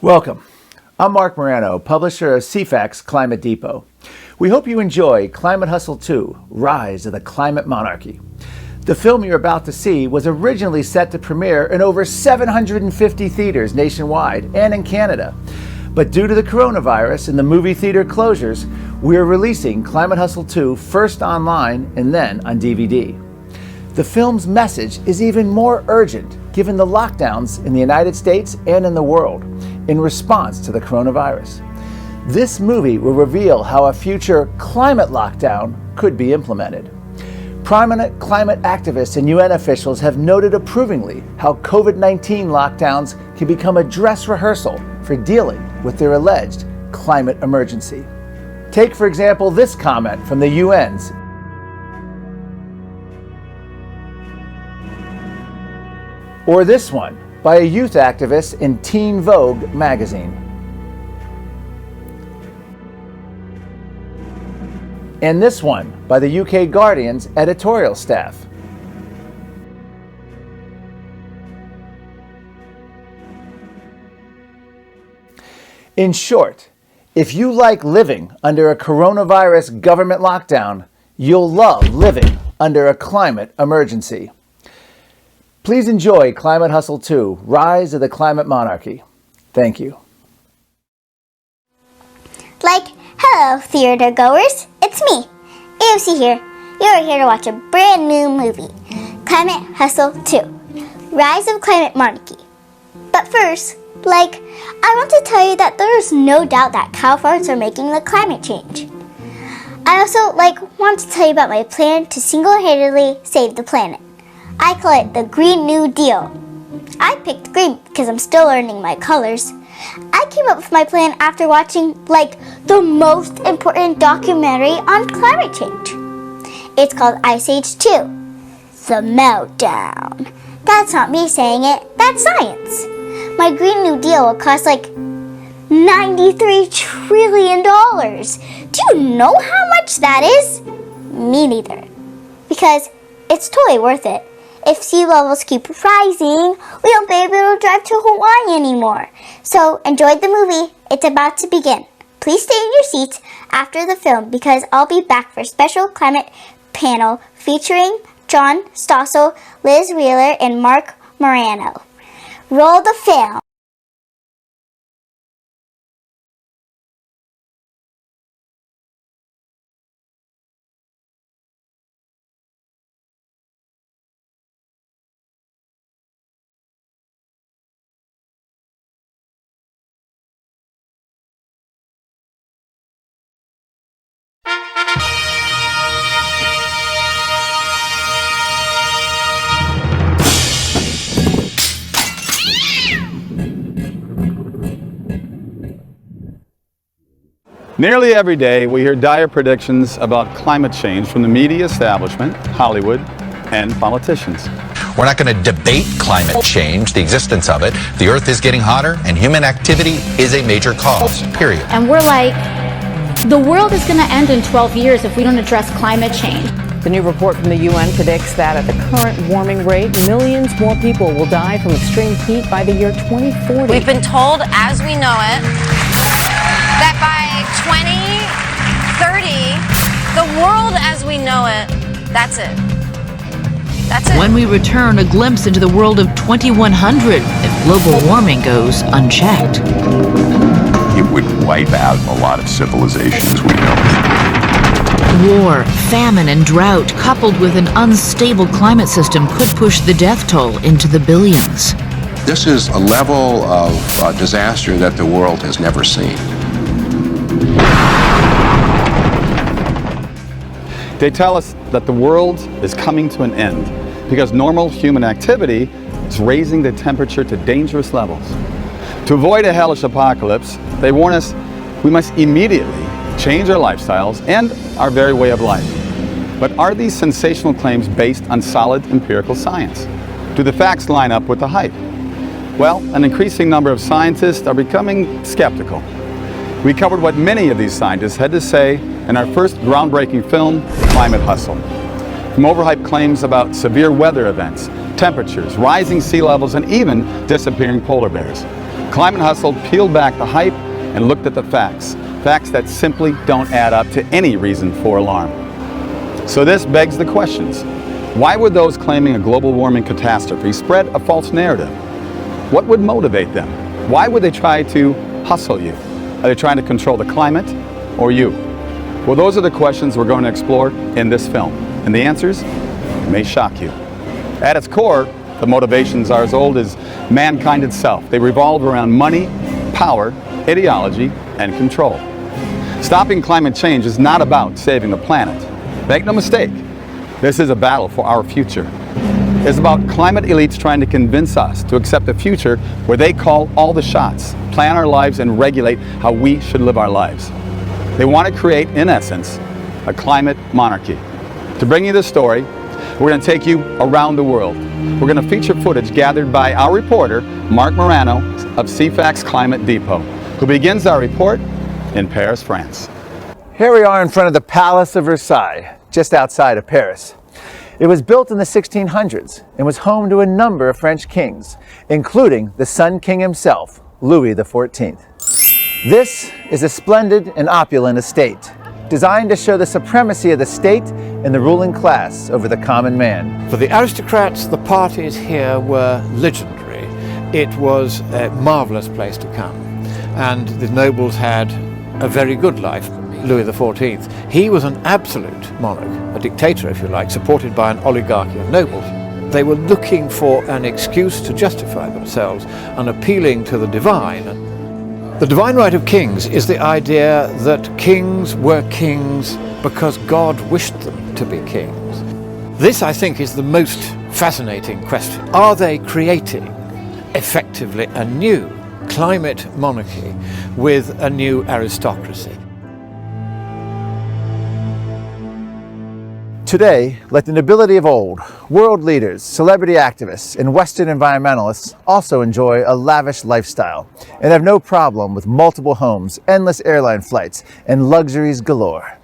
Welcome. I'm Mark Morano, publisher of CFAC's Climate Depot. We hope you enjoy Climate Hustle 2, Rise of the Climate Monarchy. The film you're about to see was originally set to premiere in over 750 theaters nationwide and in Canada. But due to the coronavirus and the movie theater closures, we're releasing Climate Hustle 2 first online and then on DVD. The film's message is even more urgent given the lockdowns in the United States and in the world in response to the coronavirus. This movie will reveal how a future climate lockdown could be implemented. Prominent climate activists and UN officials have noted approvingly how COVID-19 lockdowns can become a dress rehearsal for dealing with their alleged climate emergency. Take, for example, this comment from the UN's or this one by a youth activist in Teen Vogue magazine. And this one by the UK Guardian's editorial staff. In short, if you like living under a coronavirus government lockdown, you'll love living under a climate emergency. Please enjoy Climate Hustle 2, Rise of the Climate Monarchy. Thank you. Hello, theater goers. It's me, AOC here. You're here to watch a brand new movie, Climate Hustle 2, Rise of Climate Monarchy. But first, I want to tell you that there is no doubt that cow farts are making the climate change. I also, want to tell you about my plan to single-handedly save the planet. I call it the Green New Deal. I picked green because I'm still learning my colors. I came up with my plan after watching, the most important documentary on climate change. It's called Ice Age 2, The Meltdown. That's not me saying it, that's science. My Green New Deal will cost $93 trillion. Do you know how much that is? Me neither. Because it's totally worth it. If sea levels keep rising, we won't be able to drive to Hawaii anymore. So enjoy the movie. It's about to begin. Please stay in your seats after the film because I'll be back for a special climate panel featuring John Stossel, Liz Wheeler, and Mark Morano. Roll the film. Nearly every day, we hear dire predictions about climate change from the media establishment, Hollywood, and politicians. We're not going to debate climate change, the existence of it. The Earth is getting hotter, and human activity is a major cause, period. And we're the world is going to end in 12 years if we don't address climate change. The new report from the UN predicts that at the current warming rate, millions more people will die from extreme heat by the year 2040. We've been told, as we know it, that by 2030, the world as we know it, that's it. That's it. When we return, a glimpse into the world of 2100 if global warming goes unchecked. It would wipe out a lot of civilization as we know it. War, famine, and drought, coupled with an unstable climate system, could push the death toll into the billions. This is a level of disaster that the world has never seen. They tell us that the world is coming to an end because normal human activity is raising the temperature to dangerous levels. To avoid a hellish apocalypse, they warn us we must immediately change our lifestyles and our very way of life. But are these sensational claims based on solid empirical science? Do the facts line up with the hype? Well, an increasing number of scientists are becoming skeptical. We covered what many of these scientists had to say in our first groundbreaking film, Climate Hustle. From overhyped claims about severe weather events, temperatures, rising sea levels, and even disappearing polar bears. Climate Hustle peeled back the hype and looked at the facts. Facts that simply don't add up to any reason for alarm. So this begs the questions. Why would those claiming a global warming catastrophe spread a false narrative? What would motivate them? Why would they try to hustle you? Are they trying to control the climate or you? Well, those are the questions we're going to explore in this film. And the answers may shock you. At its core, the motivations are as old as mankind itself. They revolve around money, power, ideology, and control. Stopping climate change is not about saving the planet. Make no mistake, this is a battle for our future. It's about climate elites trying to convince us to accept a future where they call all the shots, plan our lives, and regulate how we should live our lives. They want to create, in essence, a climate monarchy. To bring you this story, we're going to take you around the world. We're going to feature footage gathered by our reporter, Marc Morano of CFAX Climate Depot, who begins our report in Paris, France. Here we are in front of the Palace of Versailles, just outside of Paris. It was built in the 1600s and was home to a number of French kings, including the Sun King himself, Louis XIV. This is a splendid and opulent estate, designed to show the supremacy of the state and the ruling class over the common man. For the aristocrats, the parties here were legendary. It was a marvelous place to come, and the nobles had a very good life. Louis XIV, he was an absolute monarch, a dictator if you like, supported by an oligarchy of nobles. They were looking for an excuse to justify themselves and appealing to the divine. The divine right of kings is the idea that kings were kings because God wished them to be kings. This, I think, is the most fascinating question. Are they creating effectively a new climate monarchy with a new aristocracy? Today, like the nobility of old, world leaders, celebrity activists, and Western environmentalists also enjoy a lavish lifestyle and have no problem with multiple homes, endless airline flights, and luxuries galore.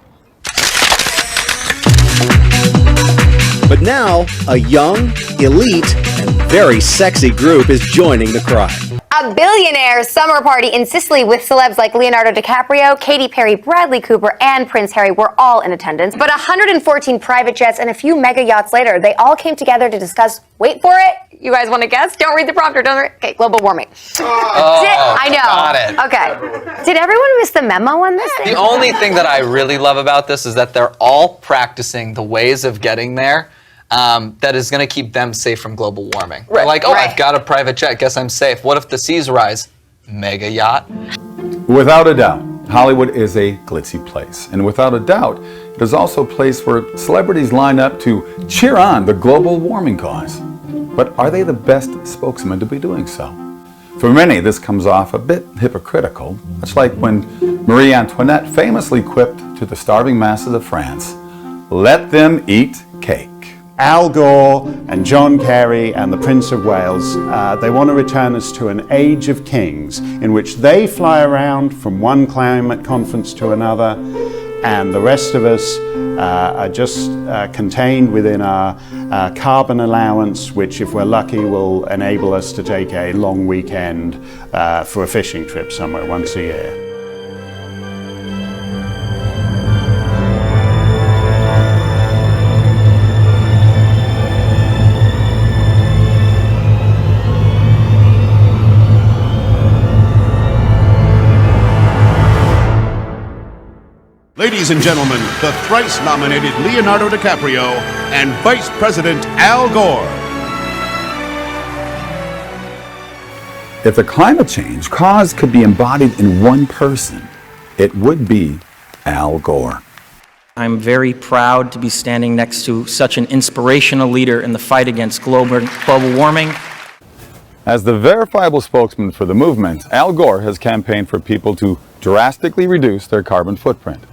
But now, a young, elite, and very sexy group is joining the cry. A billionaire summer party in Sicily with celebs like Leonardo DiCaprio, Katy Perry, Bradley Cooper, and Prince Harry were all in attendance. But 114 private jets and a few mega yachts later, they all came together to discuss, wait for it, you guys want to guess? Don't read the prompter, okay, global warming. I know. Got it. Okay. Did everyone miss the memo on this thing? The only thing that I really love about this is that they're all practicing the ways of getting there that is going to keep them safe from global warming. Right. They're like, oh, I've got a private jet, guess I'm safe. What if the seas rise? Mega yacht. Without a doubt, Hollywood is a glitzy place. And without a doubt, it is also a place where celebrities line up to cheer on the global warming cause. But are they the best spokesmen to be doing so? For many, this comes off a bit hypocritical, much like when Marie Antoinette famously quipped to the starving masses of France, "Let them eat cake." Al Gore and John Kerry and the Prince of Wales, they want to return us to an age of kings in which they fly around from one climate conference to another, and the rest of us are just contained within our carbon allowance, which, if we're lucky, will enable us to take a long weekend for a fishing trip somewhere once a year. Ladies and gentlemen, the thrice-nominated Leonardo DiCaprio and Vice President Al Gore. If the climate change cause could be embodied in one person, it would be Al Gore. I'm very proud to be standing next to such an inspirational leader in the fight against global warming. As the verifiable spokesman for the movement, Al Gore has campaigned for people to drastically reduce their carbon footprint.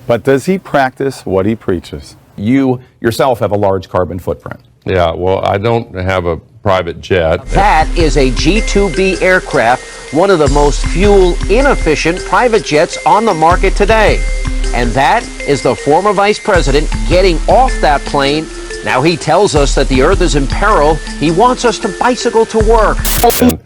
But does he practice what he preaches? You yourself have a large carbon footprint. Yeah, well, I don't have a private jet. That is a G-2B aircraft, one of the most fuel-inefficient private jets on the market today. And that is the former vice president getting off that plane. Now he tells us that the Earth is in peril. He wants us to bicycle to work. And,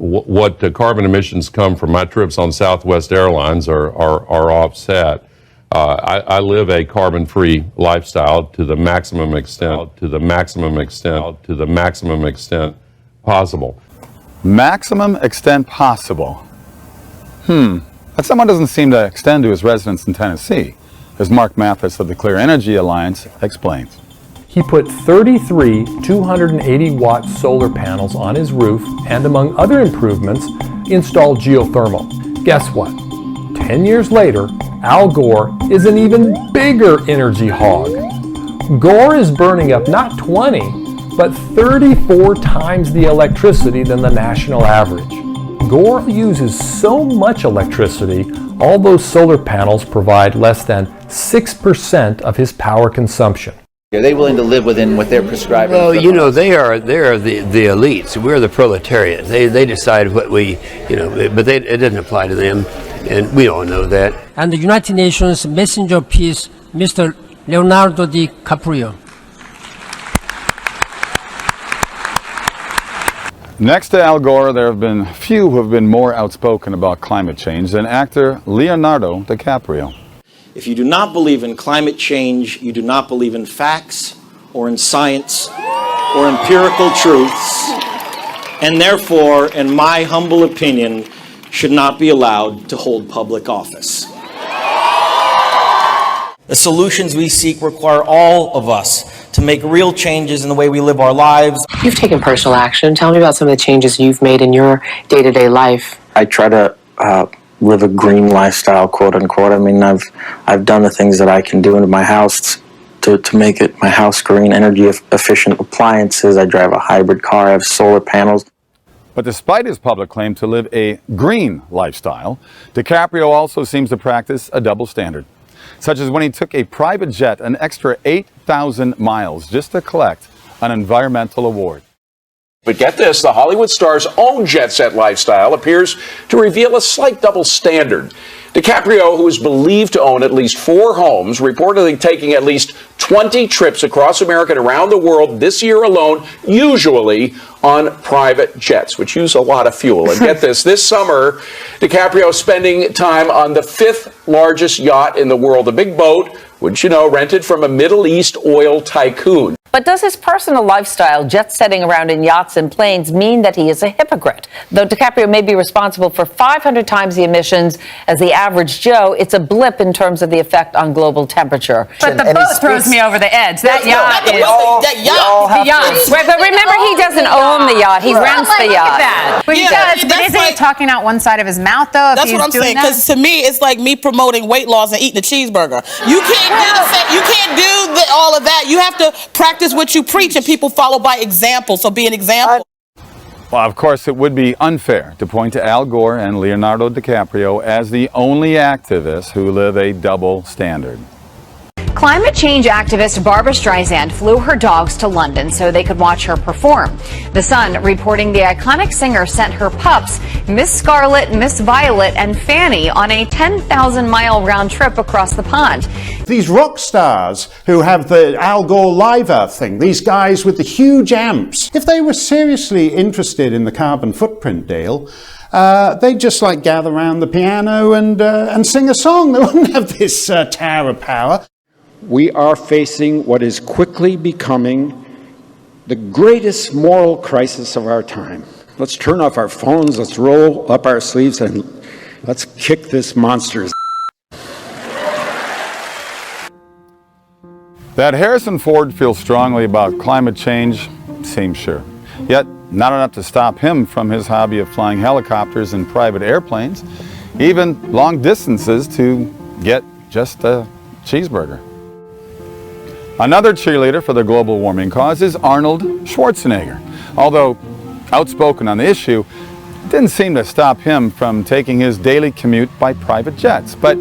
what the carbon emissions come from my trips on Southwest Airlines are offset. I live a carbon-free lifestyle to the maximum extent possible. Maximum extent possible. That someone doesn't seem to extend to his residents in Tennessee, as Mark Mathis of the Clear Energy Alliance explains. He put 33 280-watt solar panels on his roof and, among other improvements, installed geothermal. Guess what? 10 years later, Al Gore is an even bigger energy hog. Gore is burning up not 20, but 34 times the electricity than the national average. Gore uses so much electricity, all those solar panels provide less than 6% of his power consumption. Are they willing to live within what they're prescribing? Well, you know, they are the elites. We're the proletariat. They decide what we, but it doesn't apply to them, and we all know that. And the United Nations Messenger of Peace, Mr. Leonardo DiCaprio. Next to Al Gore, there have been few who have been more outspoken about climate change than actor Leonardo DiCaprio. If you do not believe in climate change, you do not believe in facts or in science or empirical truths, and therefore, in my humble opinion, should not be allowed to hold public office. The solutions we seek require all of us to make real changes in the way we live our lives. You've taken personal action. Tell me about some of the changes you've made in your day-to-day life. I try to live a green lifestyle, quote unquote. I mean, I've done the things that I can do in my house to make my house green, energy efficient appliances. I drive a hybrid car. I have solar panels. But despite his public claim to live a green lifestyle, DiCaprio also seems to practice a double standard, such as when he took a private jet an extra 8,000 miles just to collect an environmental award. But get this, the Hollywood star's own jet set lifestyle appears to reveal a slight double standard. DiCaprio, who is believed to own at least 4 homes, reportedly taking at least 20 trips across America and around the world this year alone, usually on private jets, which use a lot of fuel. And get this summer, DiCaprio spending time on the 5th largest yacht in the world, a big boat, which, rented from a Middle East oil tycoon. But does his personal lifestyle, jet-setting around in yachts and planes, mean that he is a hypocrite? Though DiCaprio may be responsible for 500 times the emissions as the average Joe, it's a blip in terms of the effect on global temperature. But the boat throws me over the edge. That yacht is... The yacht. But remember, he doesn't own the yacht. He rents the yacht. But he does. But isn't he talking out one side of his mouth, though, if that's he's what I'm doing saying, that? because to me, it's like me promoting weight loss and eating a cheeseburger. You can't do all of that. You have to practice what you preach, and people follow by example. So be an example. Well, of course, it would be unfair to point to Al Gore and Leonardo DiCaprio as the only activists who live a double standard. Climate change activist Barbra Streisand flew her dogs to London so they could watch her perform. The Sun reporting the iconic singer sent her pups, Miss Scarlet, Miss Violet, and Fanny, on a 10,000-mile round trip across the pond. These rock stars who have the Al Gore Live Earth thing, these guys with the huge amps, if they were seriously interested in the carbon footprint deal, they'd just gather around the piano and sing a song. They wouldn't have this tower of power. We are facing what is quickly becoming the greatest moral crisis of our time. Let's turn off our phones, let's roll up our sleeves, and let's kick this monster's. That Harrison Ford feels strongly about climate change seems sure. Yet, not enough to stop him from his hobby of flying helicopters and private airplanes, even long distances to get just a cheeseburger. Another cheerleader for the global warming cause is Arnold Schwarzenegger. Although outspoken on the issue, it didn't seem to stop him from taking his daily commute by private jets. But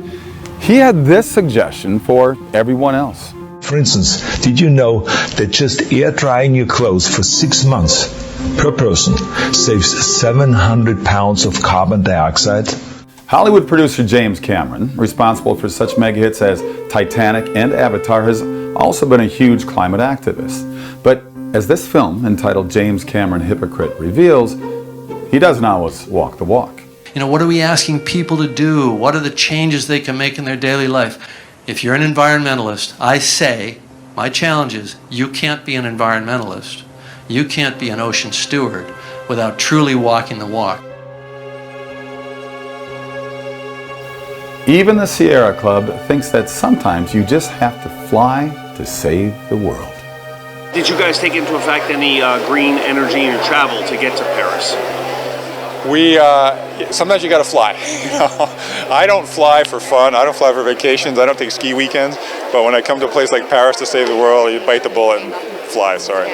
he had this suggestion for everyone else. For instance, did you know that just air drying your clothes for 6 months per person saves 700 pounds of carbon dioxide? Hollywood producer James Cameron, responsible for such mega hits as Titanic and Avatar, has also been a huge climate activist. But as this film, entitled James Cameron Hypocrite, reveals, He doesn't always walk the walk. You know, what are we asking people to do? What are the changes they can make in their daily life? If you're an environmentalist, I say, my challenge is, you can't be an environmentalist. You can't be an ocean steward without truly walking the walk. Even the Sierra Club thinks that sometimes you just have to fly to save the world. Did you guys take into effect any green energy in your travel to get to Paris? Sometimes you got to fly. You know? I don't fly for fun. I don't fly for vacations. I don't take ski weekends. But when I come to a place like Paris to save the world, you bite the bullet and fly. Sorry.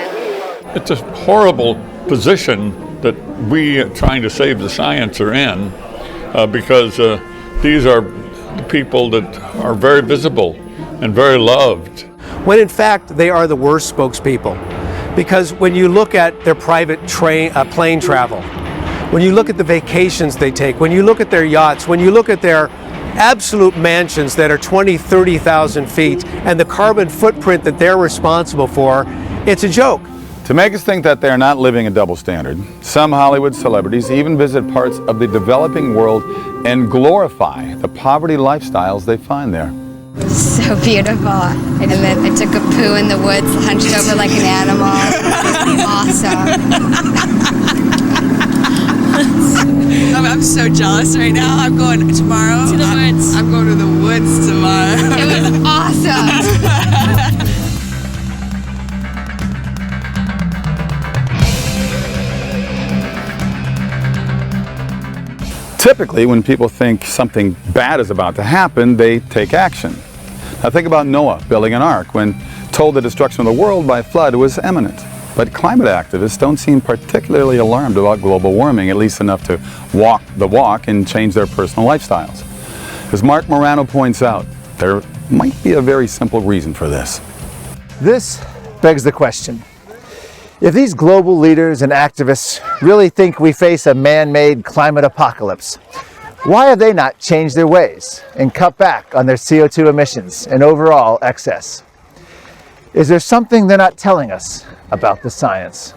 It's a horrible position that we trying to save the science are in, because these are the people that are very visible and very loved. When in fact they are the worst spokespeople, because when you look at their private plane travel, when you look at the vacations they take, when you look at their yachts, when you look at their absolute mansions that are 20, 30,000 feet, and the carbon footprint that they're responsible for, it's a joke. To make us think that they're not living a double standard, some Hollywood celebrities even visit parts of the developing world and glorify the poverty lifestyles they find there. So beautiful. And then I took a poo in the woods, hunched over like an animal. Awesome. I'm so jealous right now. I'm going tomorrow to the woods. I'm going to the woods tomorrow. It was awesome. Typically, when people think something bad is about to happen, they take action. Now think about Noah building an ark when told the destruction of the world by flood was imminent. But climate activists don't seem particularly alarmed about global warming, at least enough to walk the walk and change their personal lifestyles. As Mark Morano points out, there might be a very simple reason for this. This begs the question. If these global leaders and activists really think we face a man-made climate apocalypse, why have they not changed their ways and cut back on their CO2 emissions and overall excess? Is there something they're not telling us about the science?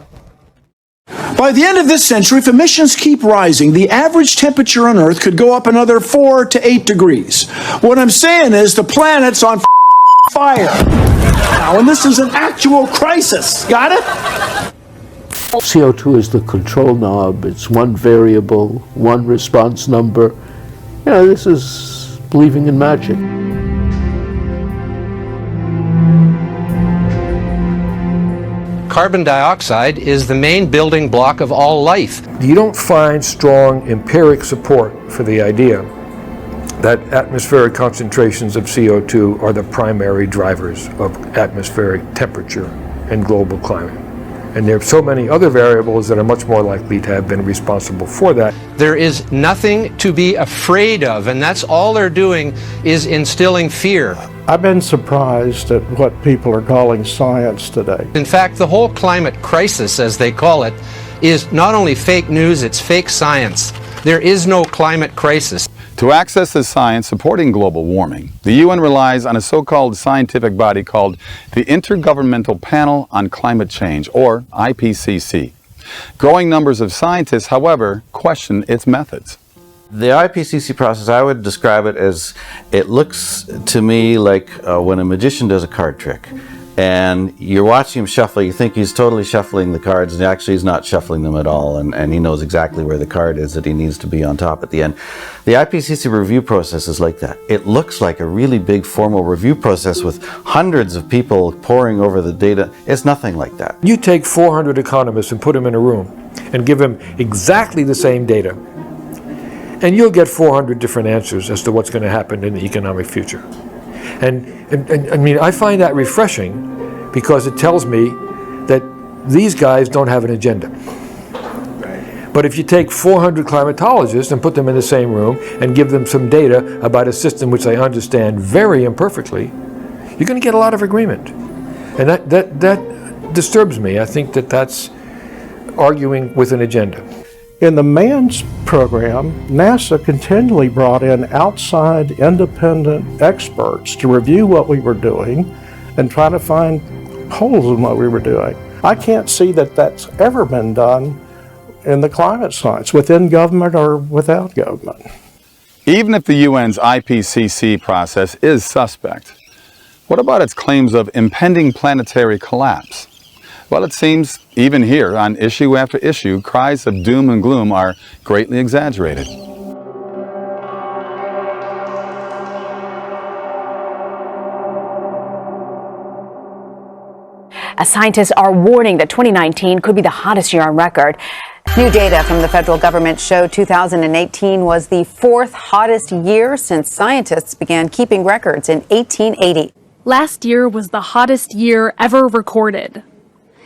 By the end of this century, if emissions keep rising, the average temperature on Earth could go up another 4 to 8 degrees. What I'm saying is the planet's on fire now, and this is an actual crisis. Got it? CO2 is the control knob. It's one variable, one response number. You know, this is believing in magic. Carbon dioxide is the main building block of all life. You don't find strong empiric support for the idea that atmospheric concentrations of CO2 are the primary drivers of atmospheric temperature and global climate. And there are so many other variables that are much more likely to have been responsible for that. There is nothing to be afraid of, and that's all they're doing is instilling fear. I've been surprised at what people are calling science today. In fact, the whole climate crisis, as they call it, is not only fake news, it's fake science. There is no climate crisis. To access the science supporting global warming, the UN relies on a so-called scientific body called the Intergovernmental Panel on Climate Change, or IPCC. Growing numbers of scientists, however, question its methods. The IPCC process, I would describe it as, it looks to me like when a magician does a card trick. And you're watching him shuffle, you think he's totally shuffling the cards, and actually he's not shuffling them at all, and he knows exactly where the card is that he needs to be on top at the end. The IPCC review process is like that. It looks like a really big formal review process with hundreds of people poring over the data. It's nothing like that. You take 400 economists and put them in a room and give them exactly the same data, and you'll get 400 different answers as to what's going to happen in the economic future. And I mean, I find that refreshing because it tells me that these guys don't have an agenda. But if you take 400 climatologists and put them in the same room and give them some data about a system which they understand very imperfectly, you're going to get a lot of agreement. And that disturbs me. I think that that's arguing with an agenda. In the MANS program, NASA continually brought in outside independent experts to review what we were doing and try to find holes in what we were doing. I can't see that that's ever been done in the climate science, within government or without government. Even if the UN's IPCC process is suspect, what about its claims of impending planetary collapse? Well, it seems even here, on issue after issue, cries of doom and gloom are greatly exaggerated. Scientists are warning that 2019 could be the hottest year on record. New data from the federal government show 2018 was the fourth hottest year since scientists began keeping records in 1880. Last year was the hottest year ever recorded.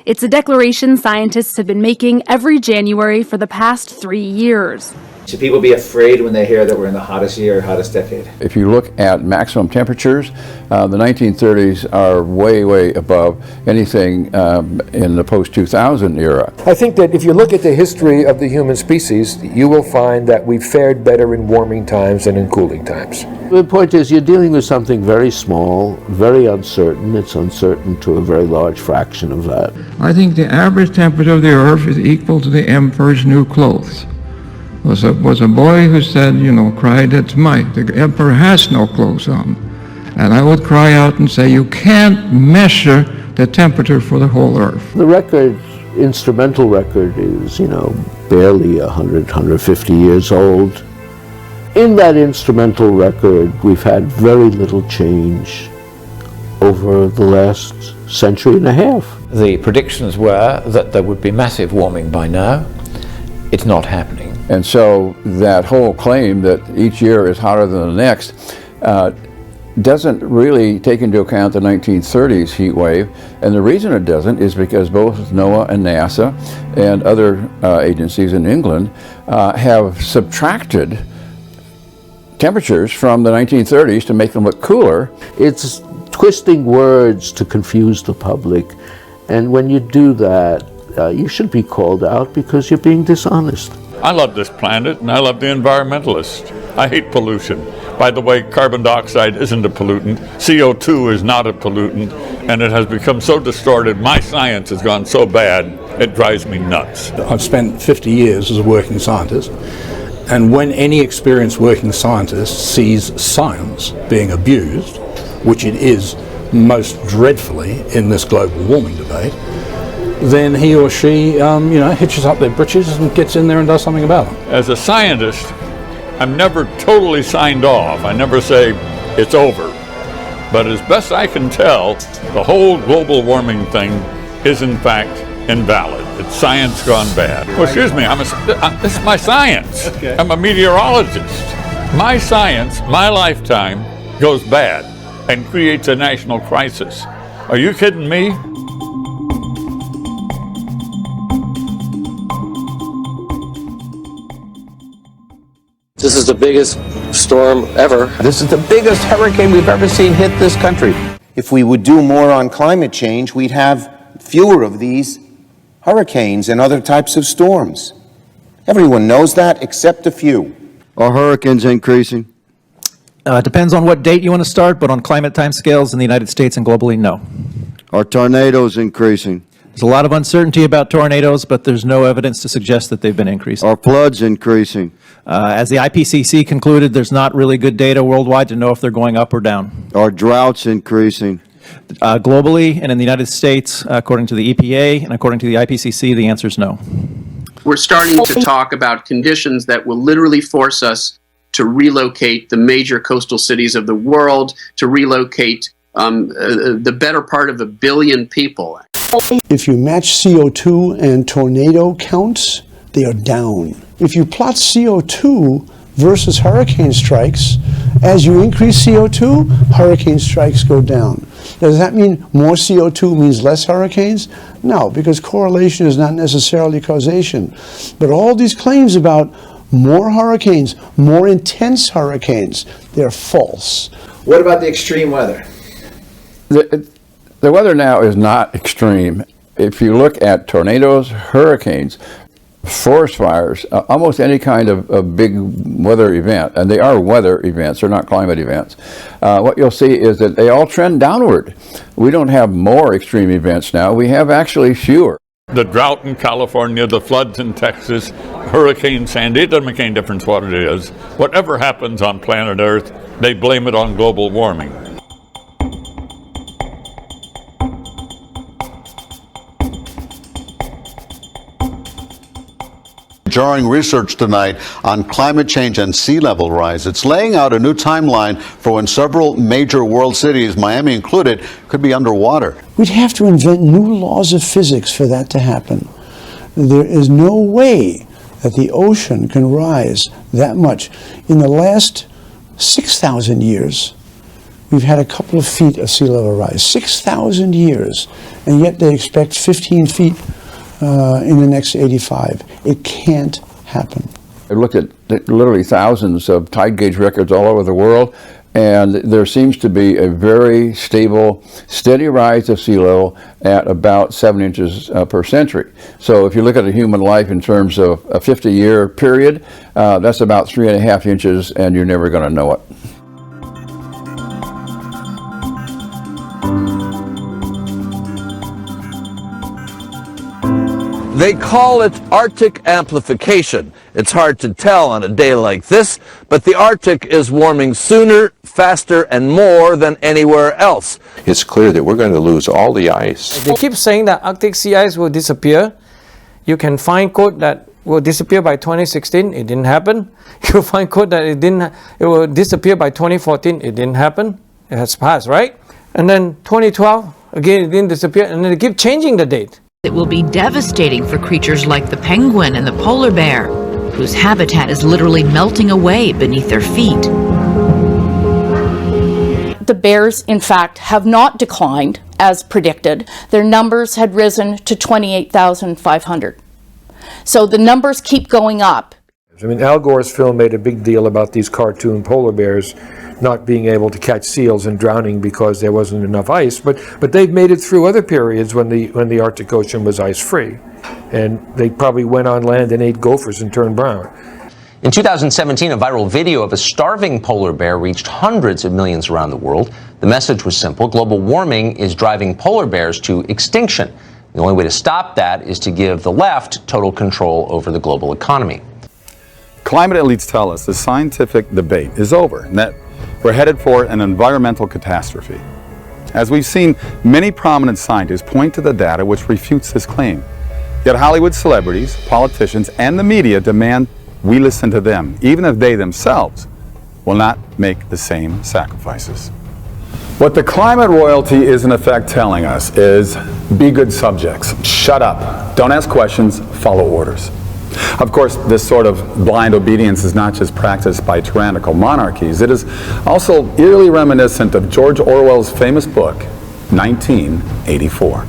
It's a declaration scientists have been making every January for the past 3 years. Should people be afraid when they hear that we're in the hottest year, hottest decade? If you look at maximum temperatures, the 1930s are way, way above anything in the post-2000 era. I think that if you look at the history of the human species, you will find that we've fared better in warming times than in cooling times. The point is, you're dealing with something very small, very uncertain. It's uncertain to a very large fraction of that. I think the average temperature of the Earth is equal to the emperor's new clothes. Was a boy who said, cried at Mike, the emperor has no clothes on. And I would cry out and say, you can't measure the temperature for the whole Earth. The record, instrumental record, is, barely 100, 150 years old. In that instrumental record, we've had very little change over the last century and a half. The predictions were that there would be massive warming by now. It's not happening. And so that whole claim that each year is hotter than the next doesn't really take into account the 1930s heat wave. And the reason it doesn't is because both NOAA and NASA and other agencies in England have subtracted temperatures from the 1930s to make them look cooler. It's twisting words to confuse the public. And when you do that, you should be called out because you're being dishonest. I love this planet, and I love the environmentalists. I hate pollution. By the way, carbon dioxide isn't a pollutant. CO2 is not a pollutant, and it has become so distorted. My science has gone so bad, it drives me nuts. I've spent 50 years as a working scientist, and when any experienced working scientist sees science being abused, which it is most dreadfully in this global warming debate, then he or she, hitches up their britches and gets in there and does something about it. As a scientist, I'm never totally signed off. I never say it's over. But as best I can tell, the whole global warming thing is in fact invalid. It's science gone bad. Well, excuse me, this is my science. Okay. I'm a meteorologist. My science, my lifetime, goes bad and creates a national crisis. Are you kidding me? This is the biggest storm ever. This is the biggest hurricane we've ever seen hit this country. If we would do more on climate change, we'd have fewer of these hurricanes and other types of storms. Everyone knows that, except a few. Are hurricanes increasing? Depends on what date you want to start, but on climate timescales in the United States and globally, no. Are tornadoes increasing? There's a lot of uncertainty about tornadoes, but there's no evidence to suggest that they've been increasing. Are floods increasing? As the IPCC concluded, there's not really good data worldwide to know if they're going up or down. Are droughts increasing? Globally and in the United States, according to the EPA and according to the IPCC, the answer is no. We're starting to talk about conditions that will literally force us to relocate the major coastal cities of the world, to relocate the better part of 1 billion people. If you match CO2 and tornado counts, they are down. If you plot CO2 versus hurricane strikes, as you increase CO2, hurricane strikes go down. Does that mean more CO2 means less hurricanes? No, because correlation is not necessarily causation. But all these claims about more hurricanes, more intense hurricanes, they're false. What about the extreme weather? The weather now is not extreme. If you look at tornadoes, hurricanes, forest fires, almost any kind of big weather event, and they are weather events, they're not climate events, what you'll see is that they all trend downward. We don't have more extreme events now, we have actually fewer. The drought in California, the floods in Texas, Hurricane Sandy, it doesn't make any difference what it is. Whatever happens on planet Earth, they blame it on global warming. Jarring research tonight on climate change and sea level rise. It's laying out a new timeline for when several major world cities, Miami included, could be underwater. We'd have to invent new laws of physics for that to happen. There is no way that the ocean can rise that much. In the last 6,000 years, we've had a couple of feet of sea level rise. 6,000 years, and yet they expect 15 feet in the next 85. It can't happen. I looked at literally thousands of tide gauge records all over the world, and there seems to be a very stable, steady rise of sea level at about 7 inches per century. So if you look at a human life in terms of a 50-year period, that's about 3.5 inches, and you're never going to know it. They call it Arctic amplification. It's hard to tell on a day like this, but the Arctic is warming sooner, faster, and more than anywhere else. It's clear that we're going to lose all the ice. They keep saying that Arctic sea ice will disappear. You can find code that will disappear by 2016. It didn't happen. You find code that it will disappear by 2014. It didn't happen. It has passed, right? And then 2012, again, it didn't disappear, and then they keep changing the date. It will be devastating for creatures like the penguin and the polar bear, whose habitat is literally melting away beneath their feet. The bears, in fact, have not declined as predicted. Their numbers had risen to 28,500. So the numbers keep going up. I mean, Al Gore's film made a big deal about these cartoon polar bears not being able to catch seals and drowning because there wasn't enough ice, but they've made it through other periods when the Arctic Ocean was ice-free, and they probably went on land and ate gophers and turned brown. In 2017, a viral video of a starving polar bear reached hundreds of millions around the world. The message was simple: global warming is driving polar bears to extinction. The only way to stop that is to give the left total control over the global economy. Climate elites tell us the scientific debate is over and that we're headed for an environmental catastrophe. As we've seen, many prominent scientists point to the data which refutes this claim. Yet Hollywood celebrities, politicians, and the media demand we listen to them, even if they themselves will not make the same sacrifices. What the climate royalty is in effect telling us is, be good subjects, shut up, don't ask questions, follow orders. Of course, this sort of blind obedience is not just practiced by tyrannical monarchies. It is also eerily reminiscent of George Orwell's famous book, 1984.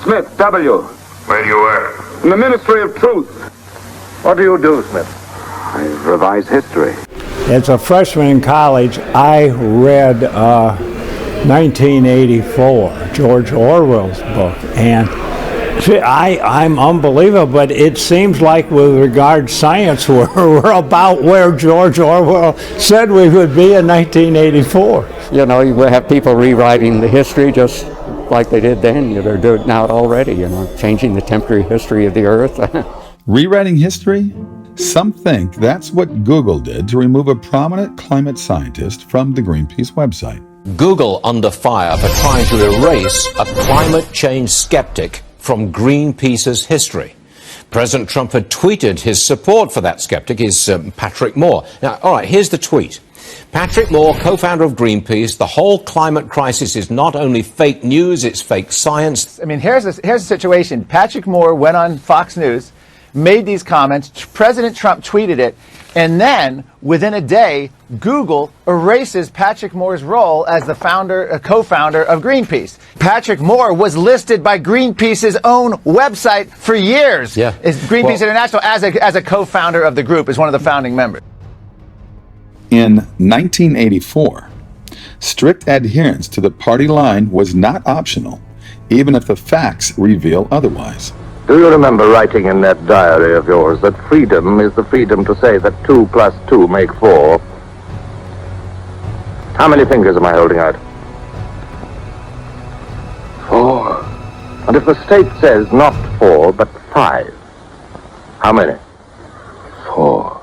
Smith, W. Where do you work? In the Ministry of Truth. What do you do, Smith? I revise history. As a freshman in college, I read 1984, George Orwell's book, and I'm unbelievable, but it seems like with regard to science, we're about where George Orwell said we would be in 1984. You know, you have people rewriting the history just like they did then. They're doing it now already, you know, changing the temporary history of the Earth. Rewriting history? Some think that's what Google did to remove a prominent climate scientist from the Greenpeace website. Google under fire for trying to erase a climate change skeptic from Greenpeace's history. President Trump had tweeted his support for that skeptic, is Patrick Moore. Now, all right, here's the tweet. Patrick Moore, co-founder of Greenpeace, the whole climate crisis is not only fake news, it's fake science. I mean, here's the situation. Patrick Moore went on Fox News, made these comments, President Trump tweeted it, and then within a day, Google erases Patrick Moore's role as the co-founder of Greenpeace. Patrick Moore was listed by Greenpeace's own website for years. Yeah. Greenpeace International as a co-founder of the group, is one of the founding members. In 1984, strict adherence to the party line was not optional, even if the facts reveal otherwise. Do you remember writing in that diary of yours that freedom is the freedom to say that 2 + 2 make 4? How many fingers am I holding out? 4. And if the state says not 4, but 5, how many? 4.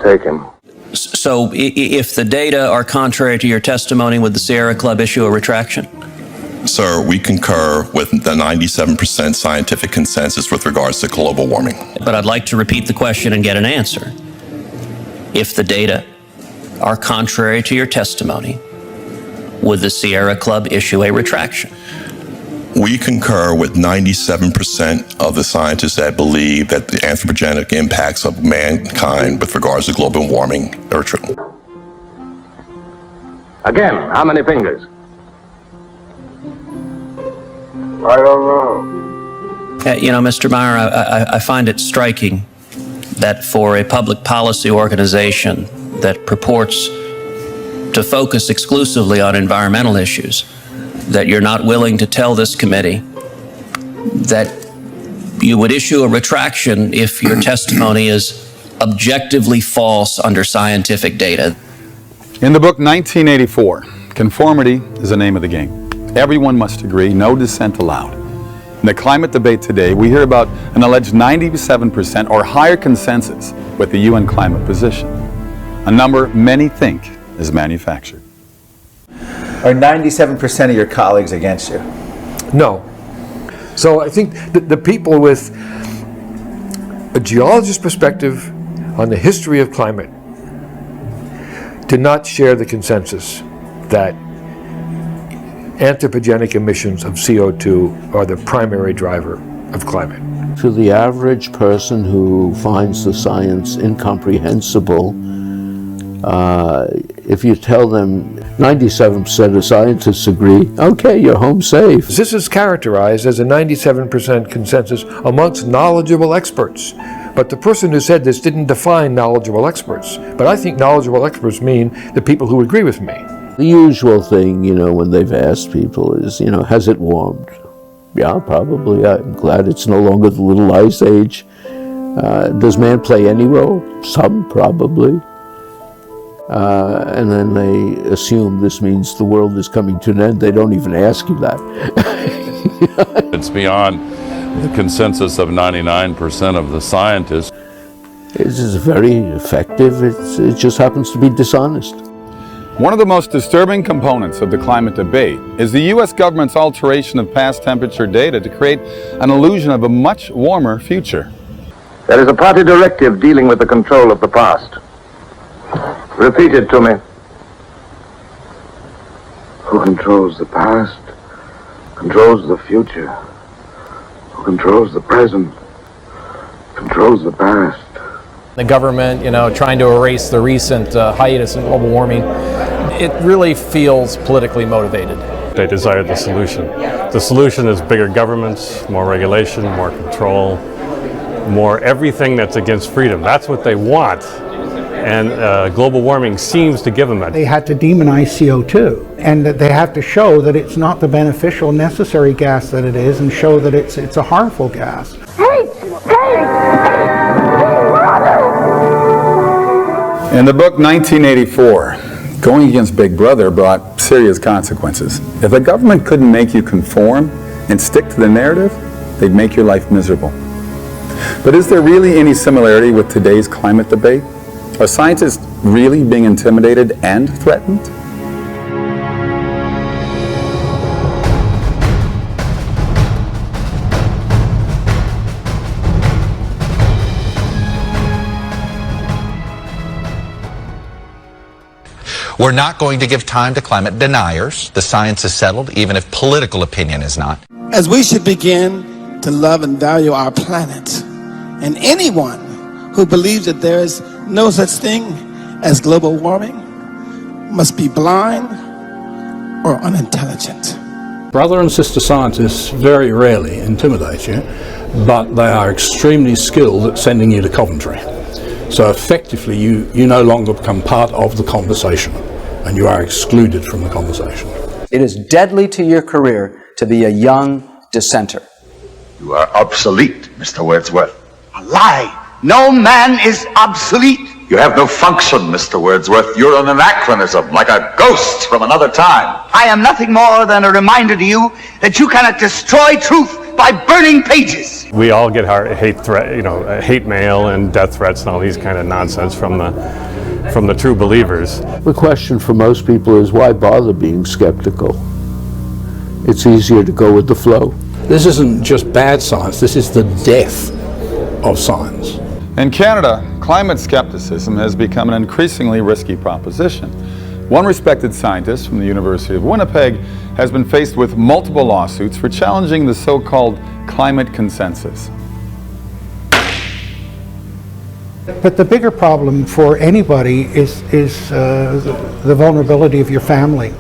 Take him. So if the data are contrary to your testimony, would the Sierra Club issue a retraction? Sir, we concur with the 97% scientific consensus with regards to global warming. But I'd like to repeat the question and get an answer. If the data are contrary to your testimony, would the Sierra Club issue a retraction? We concur with 97% of the scientists that believe that the anthropogenic impacts of mankind with regards to global warming are true. Again, how many fingers? I don't know. You know, Mr. Meyer, I find it striking that for a public policy organization that purports to focus exclusively on environmental issues, that you're not willing to tell this committee that you would issue a retraction if your testimony is objectively false under scientific data. In the book 1984, conformity is the name of the game. Everyone must agree, no dissent allowed. In the climate debate today, we hear about an alleged 97% or higher consensus with the UN climate position, a number many think is manufactured. Are 97% of your colleagues against you? No. So I think the people with a geologist's perspective on the history of climate did not share the consensus that anthropogenic emissions of CO2 are the primary driver of climate. To the average person who finds the science incomprehensible, if you tell them 97% of scientists agree, okay, you're home safe. This is characterized as a 97% consensus amongst knowledgeable experts. But the person who said this didn't define knowledgeable experts. But I think knowledgeable experts mean the people who agree with me. The usual thing, you know, when they've asked people is, you know, has it warmed? Yeah, probably. I'm glad it's no longer the little ice age. Does man play any role? Some, probably. And then they assume this means the world is coming to an end. They don't even ask you that. It's beyond the consensus of 99% of the scientists. This is very effective. It just happens to be dishonest. One of the most disturbing components of the climate debate is the U.S. government's alteration of past temperature data to create an illusion of a much warmer future. There is a party directive dealing with the control of the past. Repeat it to me. Who controls the past, controls the future. Who controls the present, controls the past. The government, you know, trying to erase the recent hiatus in global warming, it really feels politically motivated. They desire the solution. The solution is bigger governments, more regulation, more control, more everything that's against freedom. That's what they want. And global warming seems to give them that. They had to demonize CO2, and that they have to show that it's not the beneficial, necessary gas that it is, and show that it's a harmful gas. In the book 1984, going against Big Brother brought serious consequences. If the government couldn't make you conform and stick to the narrative, they'd make your life miserable. But is there really any similarity with today's climate debate? Are scientists really being intimidated and threatened? We're not going to give time to climate deniers. The science is settled, even if political opinion is not. As we should begin to love and value our planet, and anyone who believes that there is no such thing as global warming must be blind or unintelligent. Brother and sister scientists very rarely intimidate you, but they are extremely skilled at sending you to Coventry. So effectively, you no longer become part of the conversation, and you are excluded from the conversation. It is deadly to your career to be a young dissenter. You are obsolete, Mr. Wordsworth. A lie! No man is obsolete! You have no function, Mr. Wordsworth. You're an anachronism, like a ghost from another time. I am nothing more than a reminder to you that you cannot destroy truth by burning pages. We all get hate mail and death threats and all these kind of nonsense from the true believers. The question for most people is, why bother being skeptical? It's easier to go with the flow. This isn't just bad science, this is the death of science. In Canada, climate skepticism has become an increasingly risky proposition. One respected scientist from the University of Winnipeg has been faced with multiple lawsuits for challenging the so-called climate consensus. But the bigger problem for anybody is the vulnerability of your family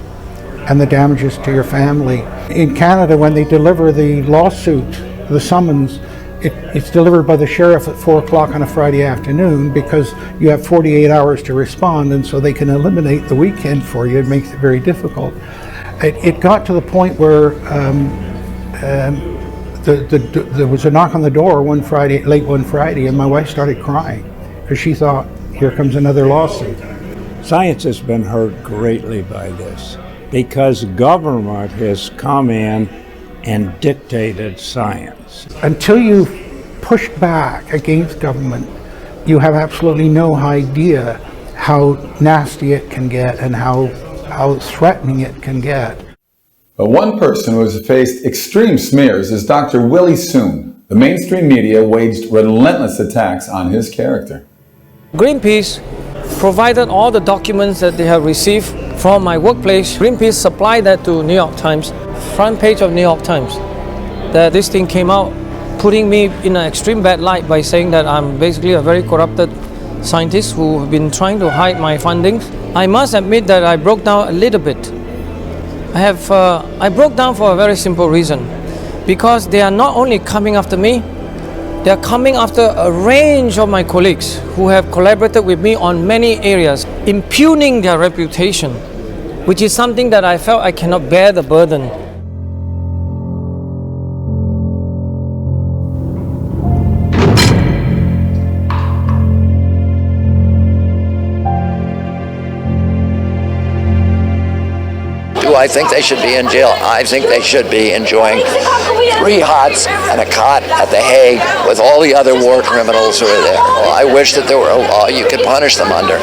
and the damages to your family. In Canada, when they deliver the lawsuit, the summons, it's delivered by the sheriff at 4 o'clock on a Friday afternoon because you have 48 hours to respond, and so they can eliminate the weekend for you. It makes it very difficult. It got to the point where there was a knock on the door late one Friday, and my wife started crying because she thought, here comes another lawsuit. Science has been hurt greatly by this because government has come in and dictated science. Until you push back against government, you have absolutely no idea how nasty it can get and how threatening it can get. But one person who has faced extreme smears is Dr. Willie Soon. The mainstream media waged relentless attacks on his character. Greenpeace provided all the documents that they have received from my workplace. Greenpeace supplied that to New York Times, front page of New York Times, that this thing came out, putting me in an extreme bad light by saying that I'm basically a very corrupted scientist who have been trying to hide my fundings. I must admit that I broke down a little bit. I broke down for a very simple reason, because they are not only coming after me, they are coming after a range of my colleagues who have collaborated with me on many areas, impugning their reputation, which is something that I felt I cannot bear the burden. Do I think they should be in jail? I think they should be enjoying 3 hots and a cot at The Hague with all the other war criminals who are there. Well, I wish that there were a law you could punish them under.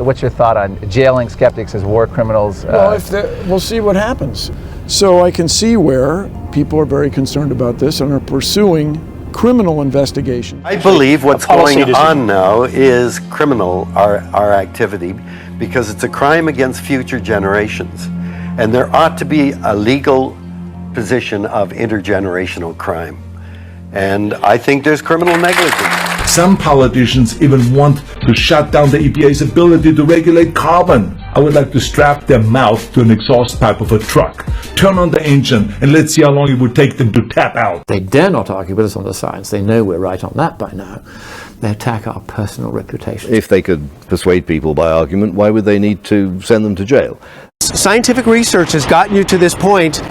What's your thought on jailing skeptics as war criminals? Well, we'll see what happens. So I can see where people are very concerned about this and are pursuing criminal investigation. I believe what's going on now is criminal, our activity, because it's a crime against future generations. And there ought to be a legal position of intergenerational crime. And I think there's criminal negligence. Some politicians even want to shut down the EPA's ability to regulate carbon. I would like to strap their mouth to an exhaust pipe of a truck, turn on the engine, and let's see how long it would take them to tap out. They dare not argue with us on the science. They know we're right on that by now. They attack our personal reputation. If they could persuade people by argument, why would they need to send them to jail? Scientific research has gotten you to this point,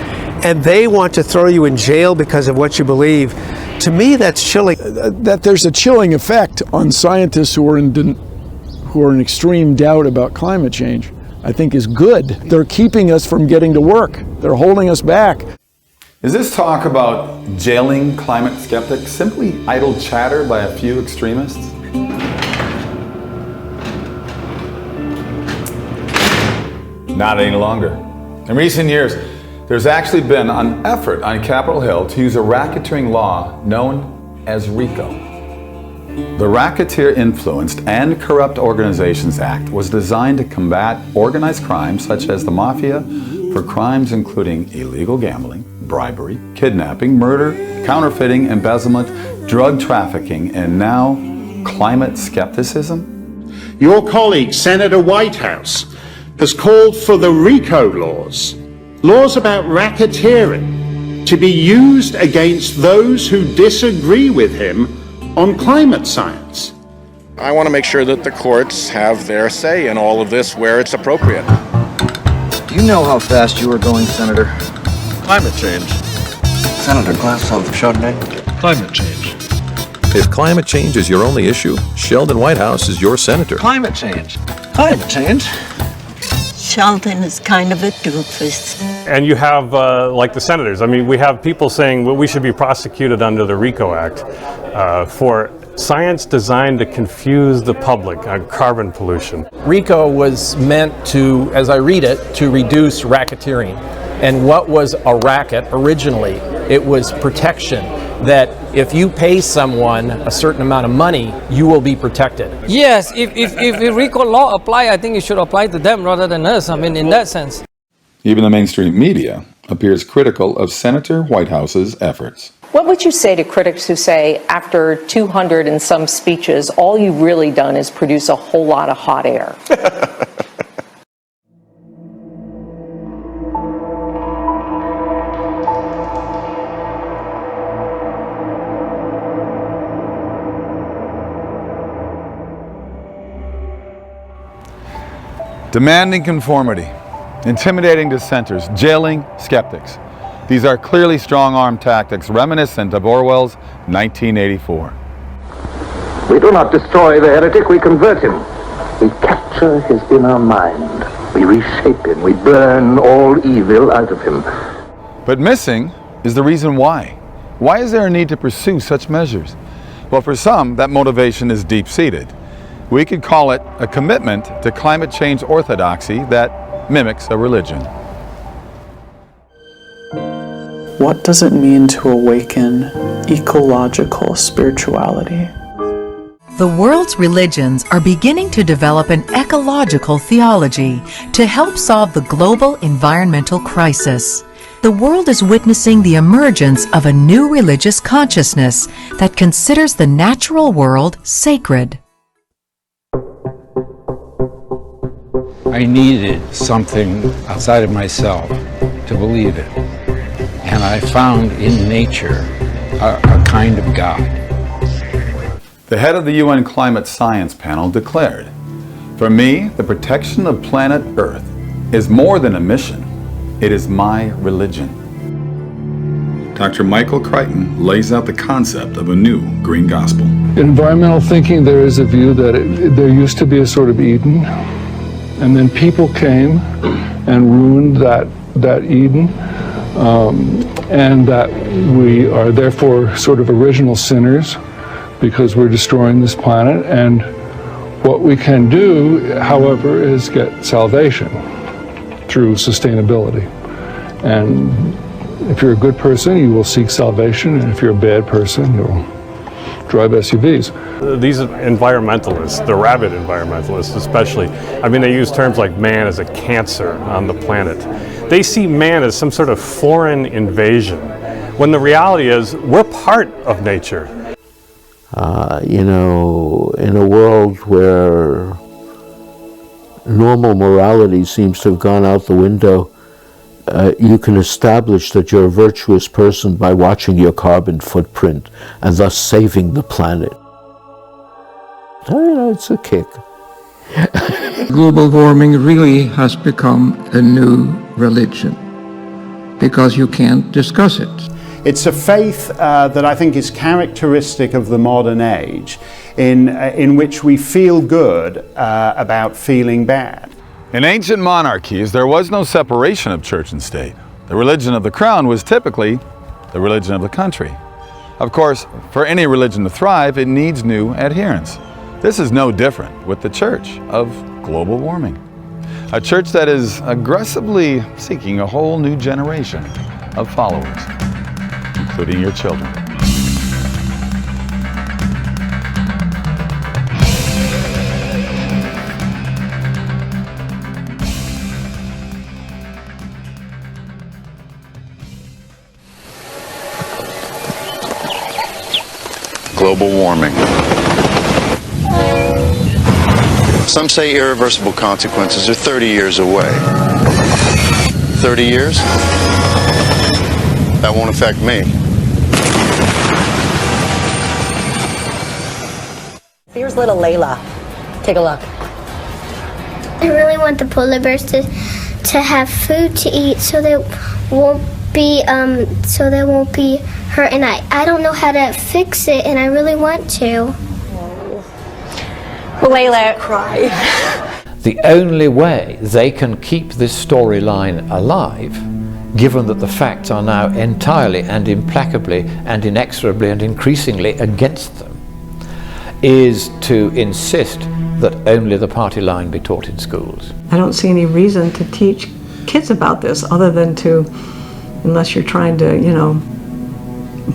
and they want to throw you in jail because of what you believe. To me, that's chilling. That there's a chilling effect on scientists who are in extreme doubt about climate change, I think is good. They're keeping us from getting to work. They're holding us back. Is this talk about jailing climate skeptics simply idle chatter by a few extremists? Not any longer. In recent years, there's actually been an effort on Capitol Hill to use a racketeering law known as RICO. The Racketeer Influenced and Corrupt Organizations Act was designed to combat organized crime such as the mafia for crimes including illegal gambling, bribery, kidnapping, murder, counterfeiting, embezzlement, drug trafficking, and now climate skepticism. Your colleague, Senator Whitehouse, has called for the RICO laws about racketeering, to be used against those who disagree with him on climate science. I want to make sure that the courts have their say in all of this where it's appropriate. Do you know how fast you are going, Senator? Climate change. Senator, glass of Chardonnay. Climate change. If climate change is your only issue, Sheldon Whitehouse is your senator. Climate change. Climate change. Sheldon is kind of a doofus. And you have, like the senators, I mean, we have people saying, well, we should be prosecuted under the RICO Act for science designed to confuse the public on carbon pollution. RICO was meant to, as I read it, to reduce racketeering. And what was a racket originally? It was protection, that if you pay someone a certain amount of money, you will be protected. Yes, if RICO law apply, I think it should apply to them rather than us. I mean, in that sense. Even the mainstream media appears critical of Senator Whitehouse's efforts. What would you say to critics who say after 200 and some speeches, all you've really done is produce a whole lot of hot air? Demanding conformity, intimidating dissenters, jailing skeptics. These are clearly strong-arm tactics reminiscent of Orwell's 1984. We do not destroy the heretic, we convert him. We capture his inner mind. We reshape him. We burn all evil out of him. But missing is the reason why. Why is there a need to pursue such measures? Well, for some, that motivation is deep-seated. We could call it a commitment to climate change orthodoxy that mimics a religion. What does it mean to awaken ecological spirituality? The world's religions are beginning to develop an ecological theology to help solve the global environmental crisis. The world is witnessing the emergence of a new religious consciousness that considers the natural world sacred. I needed something outside of myself to believe it. And I found in nature a kind of God. The head of the UN Climate Science Panel declared, "For me, the protection of planet Earth is more than a mission. It is my religion." Dr. Michael Crichton lays out the concept of a new green gospel. In environmental thinking, there is a view that there used to be a sort of Eden, and then people came and ruined that Eden, and that we are therefore sort of original sinners because we're destroying this planet. And what we can do, however, is get salvation through sustainability. And if you're a good person, you will seek salvation, and if you're a bad person, you'll drive SUVs. These environmentalists, the rabid environmentalists especially, I mean, they use terms like man as a cancer on the planet. They see man as some sort of foreign invasion, when the reality is we're part of nature. You know, in a world where normal morality seems to have gone out the window, you can establish that you're a virtuous person by watching your carbon footprint and thus saving the planet. You know, it's a kick. Global warming really has become a new religion because you can't discuss it. It's a faith that I think is characteristic of the modern age, in which we feel good about feeling bad. In ancient monarchies, there was no separation of church and state. The religion of the crown was typically the religion of the country. Of course, for any religion to thrive, it needs new adherents. This is no different with the church of global warming. A church that is aggressively seeking a whole new generation of followers, including your children. Global warming. Some say irreversible consequences are 30 years away. 30 years? That won't affect me. Here's little Layla. Take a look. I really want the polar bears to have food to eat so they won't be hurt, and I don't know how to fix it, and I really want to. Layla, cry. The only way they can keep this storyline alive, given that the facts are now entirely and implacably and inexorably and increasingly against them, is to insist that only the party line be taught in schools. I don't see any reason to teach kids about this other than to, unless you're trying to,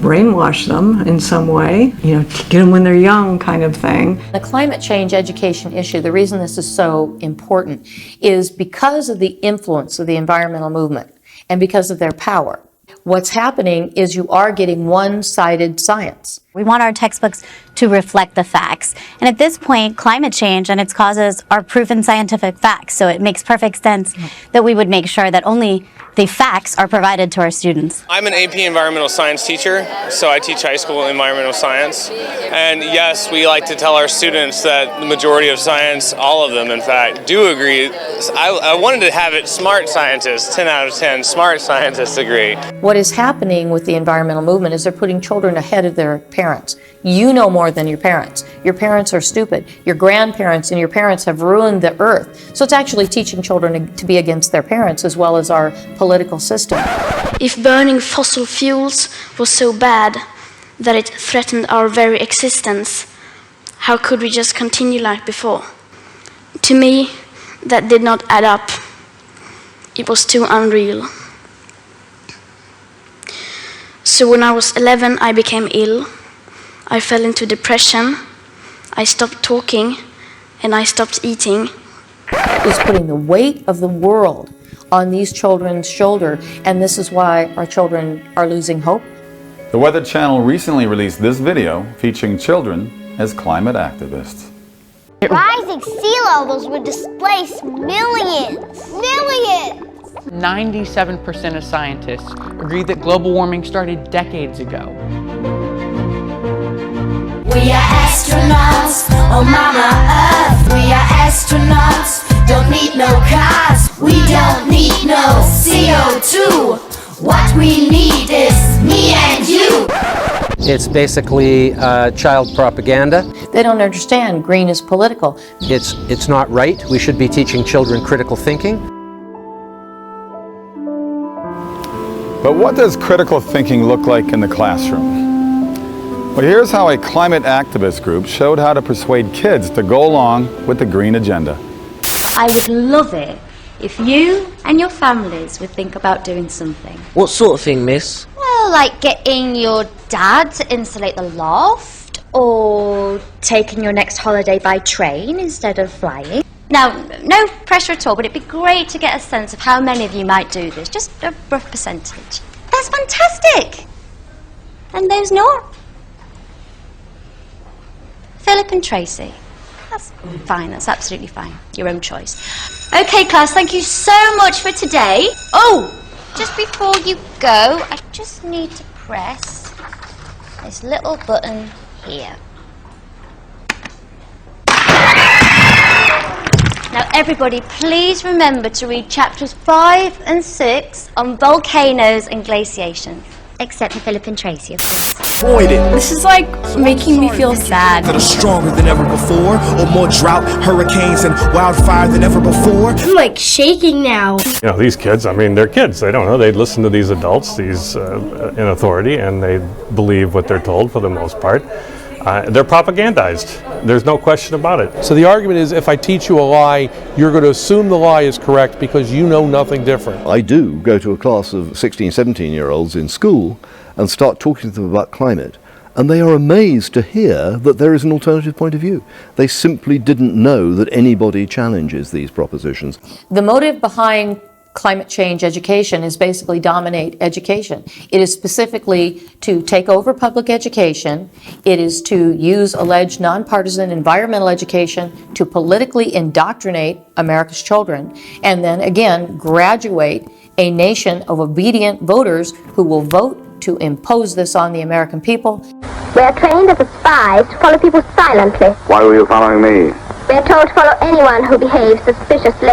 brainwash them in some way, get them when they're young kind of thing. The climate change education issue, the reason this is so important is because of the influence of the environmental movement and because of their power. What's happening is you are getting one-sided science. We want our textbooks to reflect the facts. And at this point, climate change and its causes are proven scientific facts. So it makes perfect sense that we would make sure that only the facts are provided to our students. I'm an AP environmental science teacher, so I teach high school environmental science. And yes, we like to tell our students that the majority of science, all of them in fact, do agree. I wanted to have it smart scientists, 10 out of 10 smart scientists agree. What is happening with the environmental movement is they're putting children ahead of their parents. You know more than your parents. Your parents are stupid. Your grandparents and your parents have ruined the earth. So it's actually teaching children to be against their parents as well as our political system. If burning fossil fuels was so bad that it threatened our very existence, how could we just continue like before? To me, that did not add up. It was too unreal. So when I was 11, I became ill. I fell into depression. I stopped talking, and I stopped eating. It's putting the weight of the world on these children's shoulder, and this is why our children are losing hope. The Weather Channel recently released this video featuring children as climate activists. Rising sea levels would displace millions. 97% of scientists agree that global warming started decades ago. We are astronauts on Mama Earth. We are astronauts, don't need no cars. We don't need no CO2. What we need is me and you. It's basically child propaganda. They don't understand green is political. It's not right. We should be teaching children critical thinking. But what does critical thinking look like in the classroom? Well, here's how a climate activist group showed how to persuade kids to go along with the green agenda. I would love it if you and your families would think about doing something. What sort of thing, miss? Well, like getting your dad to insulate the loft, or taking your next holiday by train instead of flying. Now, no pressure at all, but it'd be great to get a sense of how many of you might do this, just a rough percentage. That's fantastic! And there's not. Philip and Tracy. That's fine, that's absolutely fine. Your own choice. Okay, class, thank you so much for today. Oh, just before you go, I just need to press this little button here. Now everybody, please remember to read chapters 5 and 6 on volcanoes and glaciation. Except for Philip and Tracy, of course. Avoid it. This is like making me feel sad. That are stronger than ever before, or more drought, hurricanes, and wildfire than ever before. I'm like shaking now. You know, these kids, I mean, they're kids. They don't know. They listen to these adults, these in authority, and they believe what they're told for the most part. They're propagandized. There's no question about it. So the argument is, if I teach you a lie, you're going to assume the lie is correct because you know nothing different. I do go to a class of 16, 17-year-olds in school and start talking to them about climate, and they are amazed to hear that there is an alternative point of view. They simply didn't know that anybody challenges these propositions. The motive behind climate change education is basically dominate education. It is specifically to take over public education. It is to use alleged nonpartisan environmental education to politically indoctrinate America's children, and then again graduate a nation of obedient voters who will vote to impose this on the American people. We are trained as spies to follow people silently. Why were you following me? We are told to follow anyone who behaves suspiciously.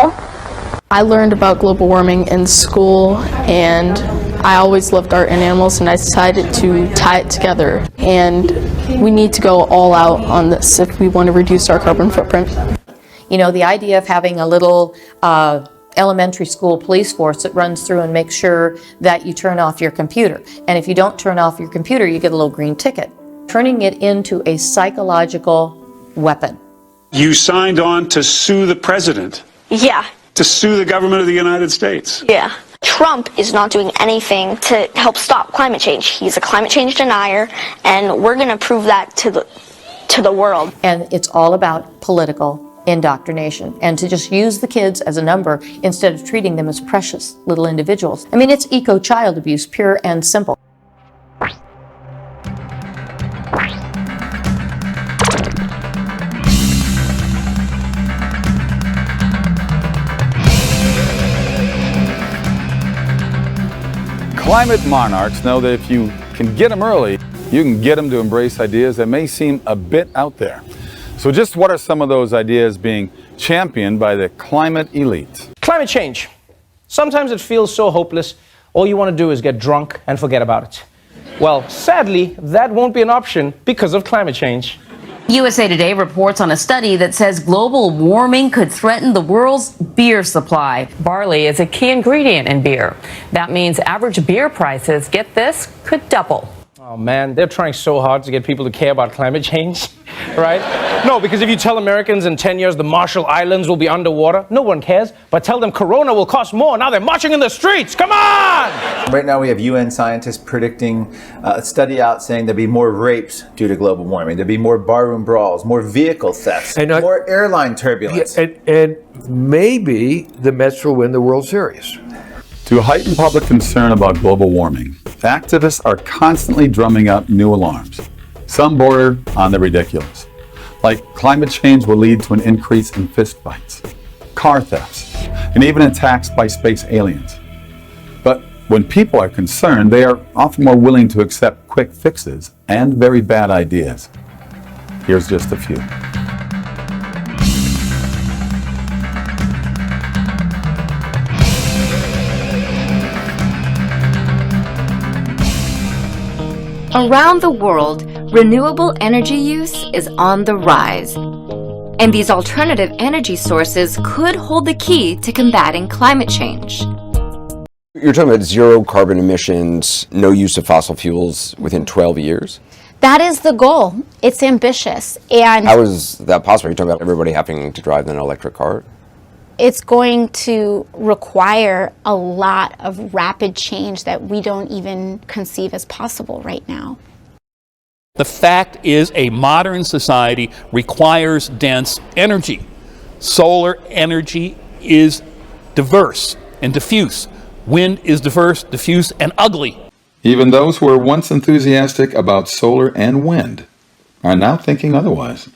I learned about global warming in school, and I always loved art and animals, and I decided to tie it together. And we need to go all out on this if we want to reduce our carbon footprint. You know, the idea of having a little elementary school police force that runs through and makes sure that you turn off your computer. And if you don't turn off your computer, you get a little green ticket. Turning it into a psychological weapon. You signed on to sue the president. Yeah. To sue the government of the United States. Yeah. Trump is not doing anything to help stop climate change. He's a climate change denier, and we're going to prove that to the world. And it's all about political indoctrination, and to just use the kids as a number instead of treating them as precious little individuals. I mean, it's eco-child abuse, pure and simple. Climate monarchs know that if you can get them early, you can get them to embrace ideas that may seem a bit out there. So just what are some of those ideas being championed by the climate elite? Climate change. Sometimes it feels so hopeless, all you want to do is get drunk and forget about it. Well, sadly, that won't be an option because of climate change. USA Today reports on a study that says global warming could threaten the world's beer supply. Barley is a key ingredient in beer. That means average beer prices, get this, could double. Oh man, they're trying so hard to get people to care about climate change, right? No, because if you tell Americans in 10 years the Marshall Islands will be underwater, no one cares. But tell them Corona will cost more, now they're marching in the streets, come on! Right now we have UN scientists predicting a study out saying there'll be more rapes due to global warming, there'll be more barroom brawls, more vehicle thefts, and more airline turbulence. And maybe the Mets will win the World Series. To heighten public concern about global warming, activists are constantly drumming up new alarms. Some border on the ridiculous, like climate change will lead to an increase in fistfights, car thefts, and even attacks by space aliens. But when people are concerned, they are often more willing to accept quick fixes and very bad ideas. Here's just a few. Around the world, renewable energy use is on the rise. And these alternative energy sources could hold the key to combating climate change. You're talking about zero carbon emissions, no use of fossil fuels within 12 years? That is the goal. It's ambitious. And How is that possible? You're talking about everybody having to drive an electric car? it's going to require a lot of rapid change that we don't even conceive as possible right now. The fact is, a modern society requires dense energy. Solar energy is diverse and diffuse. Wind is diverse, diffuse, and ugly. Even those who were once enthusiastic about solar and wind are now thinking otherwise.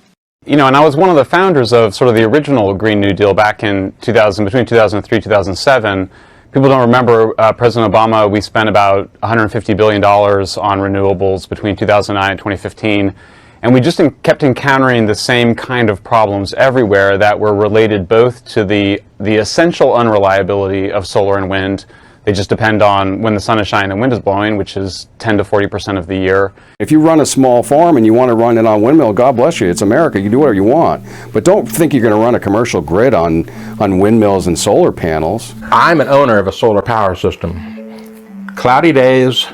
You know, and I was one of the founders of sort of the original Green New Deal back in between 2003 and 2007. People don't remember President Obama, we spent about $150 billion on renewables between 2009 and 2015. And we just kept encountering the same kind of problems everywhere that were related both to the essential unreliability of solar and wind. They just depend on when the sun is shining and wind is blowing, which is 10 to 40% of the year. If you run a small farm and you want to run it on windmill, God bless you, it's America, you can do whatever you want. But don't think you're going to run a commercial grid on windmills and solar panels. I'm an owner of a solar power system. Cloudy days,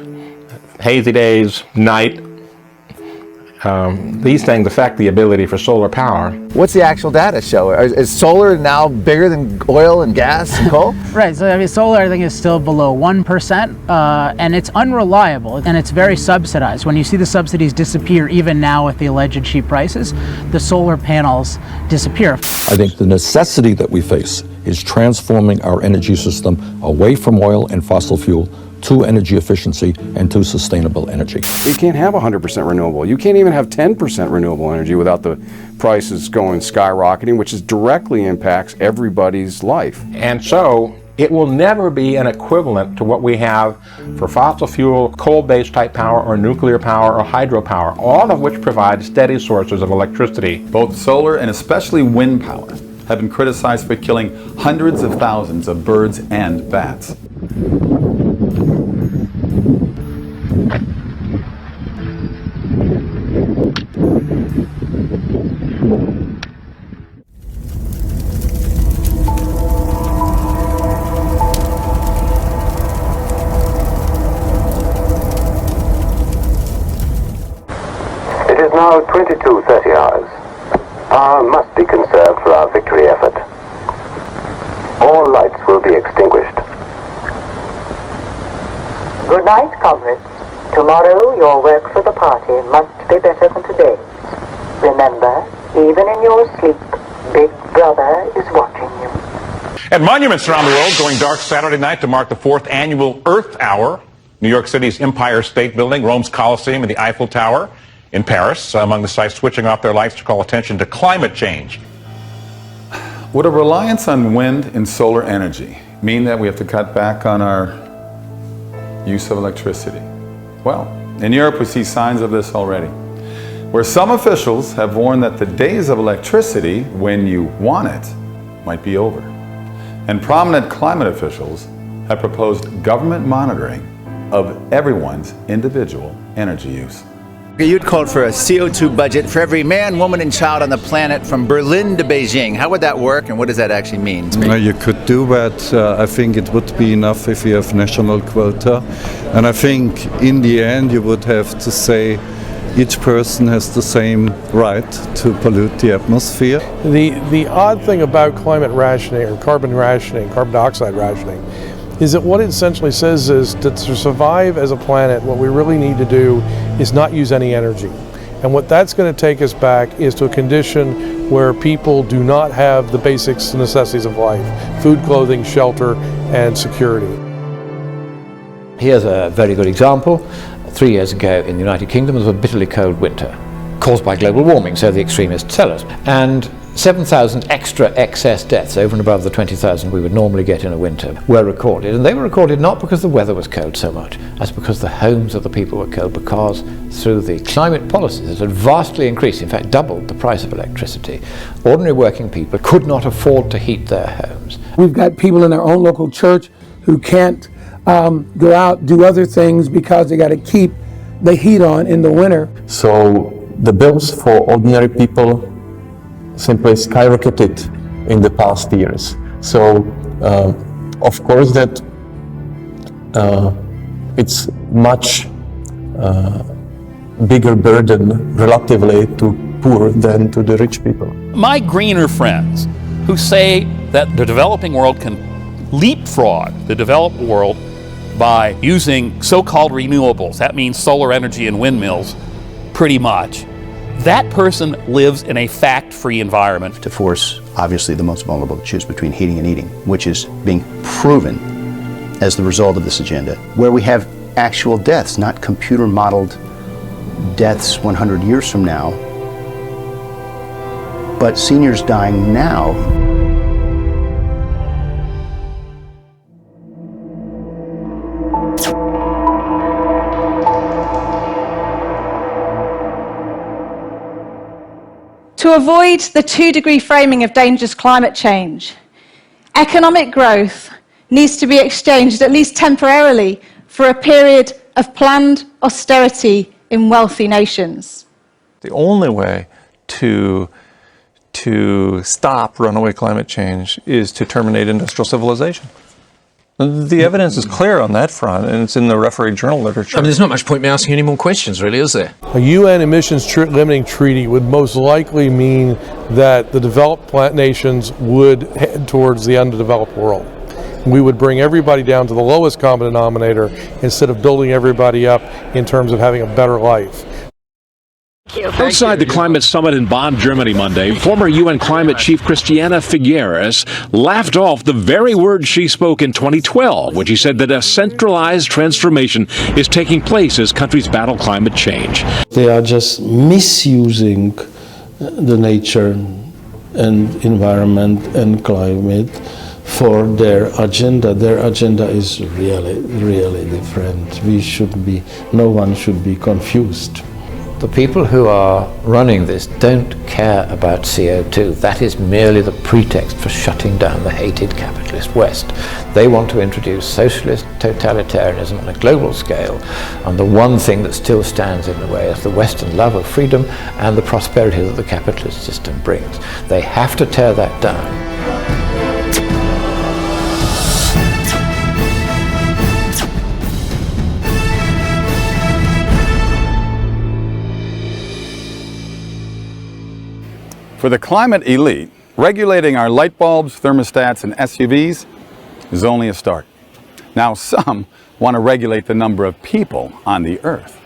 hazy days, night, these things affect the ability for solar power. What's the actual data show? Is solar now bigger than oil and gas and coal? Right, so I mean, solar I think is still below 1%, and it's unreliable, and it's very subsidized. When you see the subsidies disappear, even now with the alleged cheap prices, the solar panels disappear. I think the necessity that we face is transforming our energy system away from oil and fossil fuel to energy efficiency and to sustainable energy. You can't have 100% renewable. You can't even have 10% renewable energy without the prices going skyrocketing, which directly impacts everybody's life. And so It will never be an equivalent to what we have for fossil fuel, coal-based type power, or nuclear power, or hydropower, all of which provide steady sources of electricity. Both solar and especially wind power have been criticized for killing hundreds of thousands of birds and bats. It is now 22:30 hours. Power must be conserved for our victory effort. All lights will be extinguished. Good night, comrades. Tomorrow your work for the party must be better than today. Remember, even in your sleep, Big Brother is watching you. And monuments around the world going dark Saturday night to mark the 4th annual Earth Hour. New York City's Empire State Building, Rome's Colosseum, and the Eiffel Tower. In Paris, among the sites switching off their lights to call attention to climate change. Would a reliance on wind and solar energy mean that we have to cut back on our use of electricity? Well, in Europe we see signs of this already, where some officials have warned that the days of electricity when you want it might be over. And prominent climate officials have proposed government monitoring of everyone's individual energy use. You'd called for a CO2 budget for every man, woman, and child on the planet from Berlin to Beijing. How would that work, and what does that actually mean? You could do that. I think it would be enough if you have national quota. And I think in the end you would have to say each person has the same right to pollute the atmosphere. The odd thing about climate rationing, or carbon dioxide rationing, is that what it essentially says is that to survive as a planet, what we really need to do is not use any energy. And what that's going to take us back is to a condition where people do not have the basic necessities of life: food, clothing, shelter, and security. Here's a very good example. 3 years ago in the United Kingdom there was a bitterly cold winter caused by global warming, so the extremists tell us. And 7,000 extra excess deaths over and above the 20,000 we would normally get in a winter were recorded. And they were recorded not because the weather was cold so much, as because the homes of the people were cold, because through the climate policies it had vastly increased, in fact doubled the price of electricity. Ordinary working people could not afford to heat their homes. We've got people in our own local church who can't go out, do other things because they got to keep the heat on in the winter. So the bills for ordinary people simply skyrocketed in the past years. So of course that it's much bigger burden relatively to poor than to the rich people. My greener friends who say that the developing world can leapfrog the developed world by using so-called renewables, that means solar energy and windmills, pretty much. That person lives in a fact-free environment. To force, obviously, the most vulnerable to choose between heating and eating, which is being proven as the result of this agenda, where we have actual deaths, not computer-modeled deaths 100 years from now, but seniors dying now. To avoid the 2-degree framing of dangerous climate change, economic growth needs to be exchanged, at least temporarily, for a period of planned austerity in wealthy nations. The only way to stop runaway climate change is to terminate industrial civilization. The evidence is clear on that front, and it's in the refereed journal literature. I mean, there's not much point in asking any more questions, really, is there? A UN emissions limiting treaty would most likely mean that the developed nations would head towards the underdeveloped world. We would bring everybody down to the lowest common denominator instead of building everybody up in terms of having a better life. Outside the climate summit in Bonn, Germany Monday, former UN climate chief Christiana Figueres laughed off the very words she spoke in 2012 when she said that a centralized transformation is taking place as countries battle climate change. They are just misusing the nature and environment and climate for their agenda. Their agenda is really, really different. No one should be confused. The people who are running this don't care about CO2. That is merely the pretext for shutting down the hated capitalist West. They want to introduce socialist totalitarianism on a global scale, and the one thing that still stands in the way is the Western love of freedom and the prosperity that the capitalist system brings. They have to tear that down. For the climate elite, regulating our light bulbs, thermostats, and SUVs is only a start. Now some want to regulate the number of people on the Earth.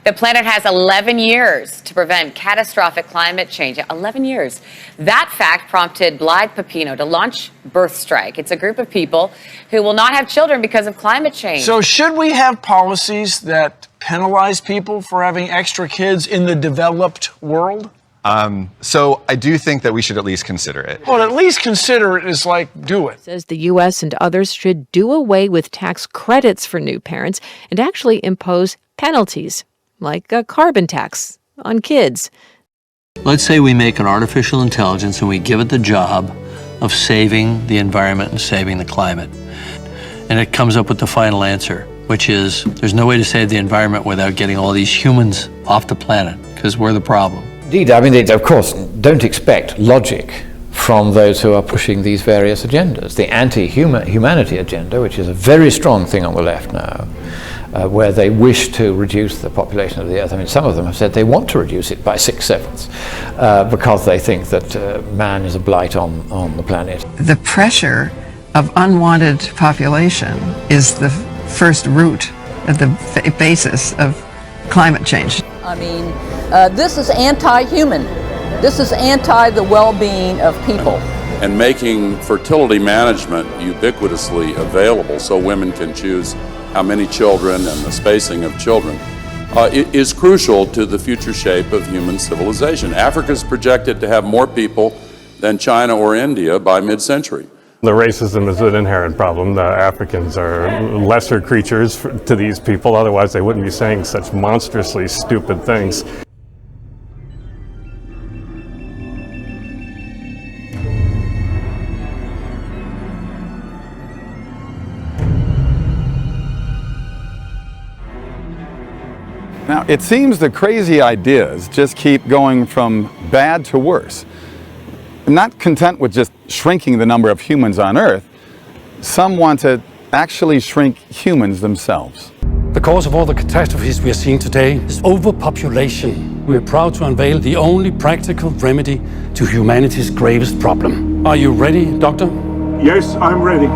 The planet has 11 years to prevent catastrophic climate change. 11 years. That fact prompted Blythe Pepino to launch Birth Strike. It's a group of people who will not have children because of climate change. So should we have policies that penalize people for having extra kids in the developed world? So I do think that we should at least consider it. Well, at least consider it is like do it. Says the U.S. and others should do away with tax credits for new parents and actually impose penalties, like a carbon tax on kids. Let's say we make an artificial intelligence and we give it the job of saving the environment and saving the climate. And it comes up with the final answer, which is there's no way to save the environment without getting all these humans off the planet, because we're the problem. Indeed, I mean, of course, don't expect logic from those who are pushing these various agendas. The anti-humanity agenda, which is a very strong thing on the left now, where they wish to reduce the population of the Earth. I mean, some of them have said they want to reduce it by 6/7 because they think that man is a blight on the planet. The pressure of unwanted population is the first root of the basis of climate change. I mean, this is anti-human. This is anti the well-being of people. And making fertility management ubiquitously available so women can choose how many children and the spacing of children is crucial to the future shape of human civilization. Africa is projected to have more people than China or India by mid-century. The racism is an inherent problem. The Africans are lesser creatures to these people, otherwise they wouldn't be saying such monstrously stupid things. Now, it seems the crazy ideas just keep going from bad to worse. Not content with just shrinking the number of humans on Earth, some want to actually shrink humans themselves. The cause of all the catastrophes we are seeing today is overpopulation. We are proud to unveil the only practical remedy to humanity's gravest problem. Are you ready, Doctor? Yes, I'm ready.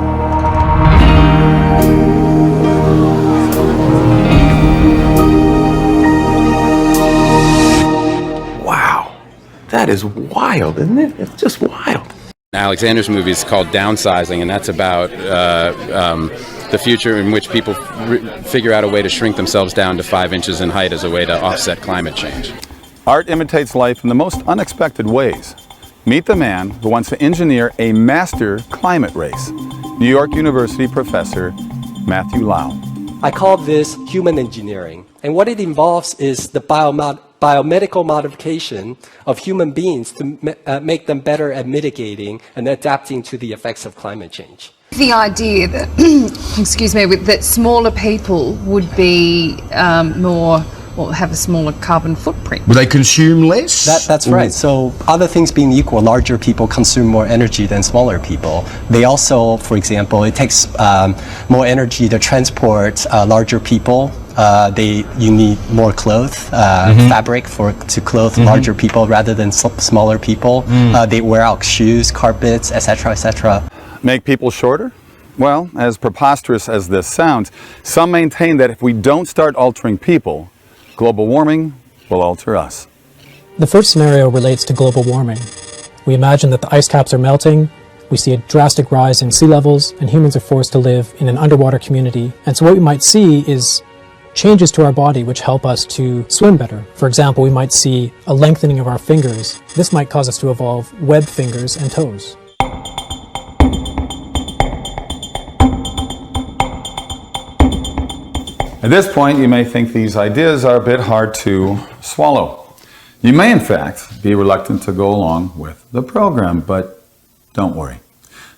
That is wild, isn't it? It's just wild. Alexander's movie is called Downsizing, and that's about the future in which people figure out a way to shrink themselves down to 5 inches in height as a way to offset climate change. Art imitates life in the most unexpected ways. Meet the man who wants to engineer a master climate race. New York University professor Matthew Lau. I call this human engineering, and what it involves is the biomedical modification of human beings to make them better at mitigating and adapting to the effects of climate change. The idea that, excuse me, that smaller people would be have a smaller carbon footprint. Will they consume less? That's right. So other things being equal, larger people consume more energy than smaller people. They also, for example, it takes more energy to transport larger people. You need more cloth, fabric to clothe larger people rather than smaller people. They wear out shoes, carpets, etc., etc. Make people shorter? Well, as preposterous as this sounds, some maintain that if we don't start altering people, global warming will alter us. The first scenario relates to global warming. We imagine that the ice caps are melting, we see a drastic rise in sea levels, and humans are forced to live in an underwater community. And so what we might see is changes to our body which help us to swim better. For example, we might see a lengthening of our fingers. This might cause us to evolve webbed fingers and toes. At this point, you may think these ideas are a bit hard to swallow. You may, in fact, be reluctant to go along with the program, but don't worry.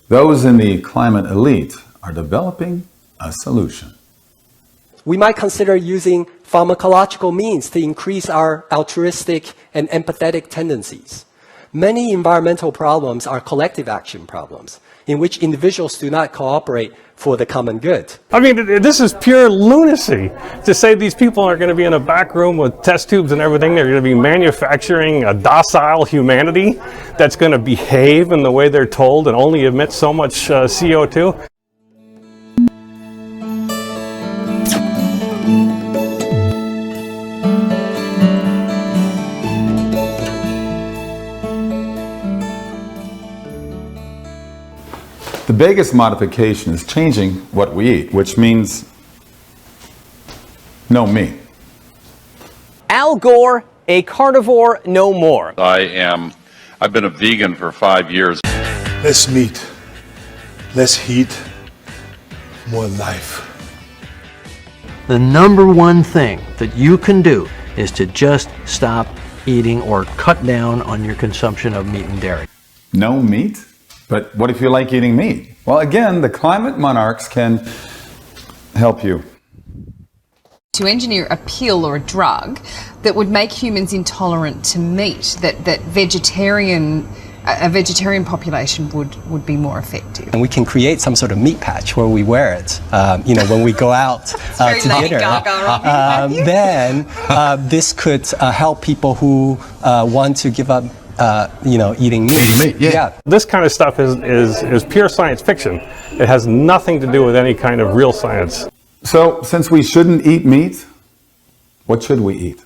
Those in the climate elite are developing a solution. We might consider using pharmacological means to increase our altruistic and empathetic tendencies. Many environmental problems are collective action problems, in which individuals do not cooperate for the common good. I mean, this is pure lunacy to say these people are going to be in a back room with test tubes and everything. They're going to be manufacturing a docile humanity that's going to behave in the way they're told and only emit so much CO2. The biggest modification is changing what we eat, which means no meat. Al Gore, a carnivore no more. I've been a vegan for 5 years. Less meat, less heat, more life. The number one thing that you can do is to just stop eating or cut down on your consumption of meat and dairy. No meat? But what if you like eating meat? Well, again, the climate monarchs can help you. To engineer a pill or a drug that would make humans intolerant to meat, that a vegetarian population would be more effective. And we can create some sort of meat patch where we wear it, when we go out to dinner. Then this could help people who want to give up eating meat. Yeah. This kind of stuff is pure science fiction. It has nothing to do with any kind of real science. So, since we shouldn't eat meat, what should we eat?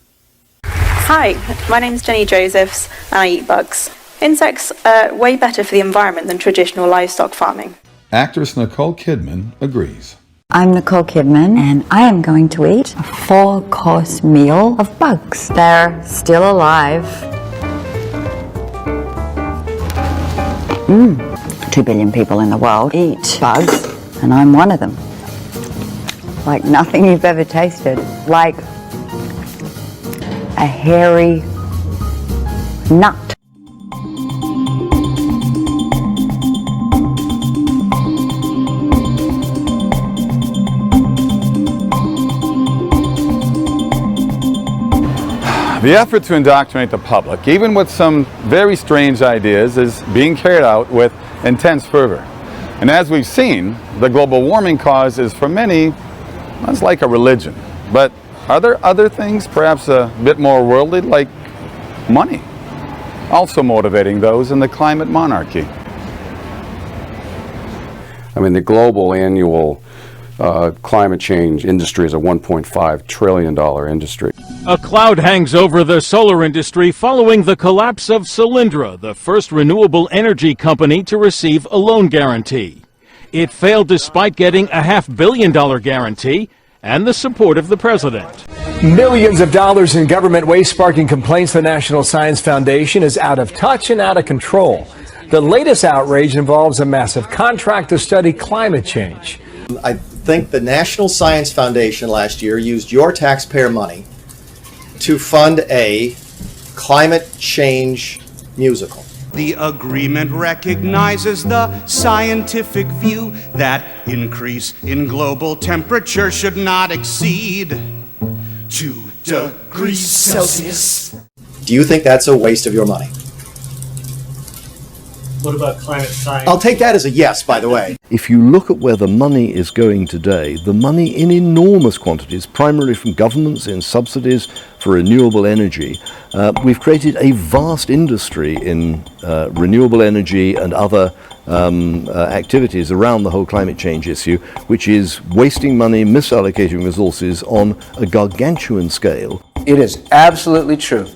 Hi, my name's Jenny Josephs and I eat bugs. Insects are way better for the environment than traditional livestock farming. Actress Nicole Kidman agrees. I'm Nicole Kidman, and I am going to eat a 4-course meal of bugs. They're still alive. 2 billion people in the world eat bugs, and I'm one of them. Like nothing you've ever tasted. Like a hairy nut. The effort to indoctrinate the public, even with some very strange ideas, is being carried out with intense fervor. And as we've seen, the global warming cause is for many, it's like a religion. But are there other things, perhaps a bit more worldly, like money, also motivating those in the climate monarchy? I mean, the global annual climate change industry is a $1.5 trillion industry. A cloud hangs over the solar industry following the collapse of Solyndra, the first renewable energy company to receive a loan guarantee. It failed despite getting a $500 million guarantee and the support of the president. Millions of dollars in government waste sparking complaints the National Science Foundation is out of touch and out of control. The latest outrage involves a massive contract to study climate change. I think the National Science Foundation last year used your taxpayer money to fund a climate change musical. The agreement recognizes the scientific view that increase in global temperature should not exceed 2 degrees Celsius. Do you think that's a waste of your money? What about climate science? I'll take that as a yes, by the way. If you look at where the money is going today, the money in enormous quantities, primarily from governments in subsidies for renewable energy, we've created a vast industry in renewable energy and other activities around the whole climate change issue, which is wasting money, misallocating resources on a gargantuan scale. It is absolutely true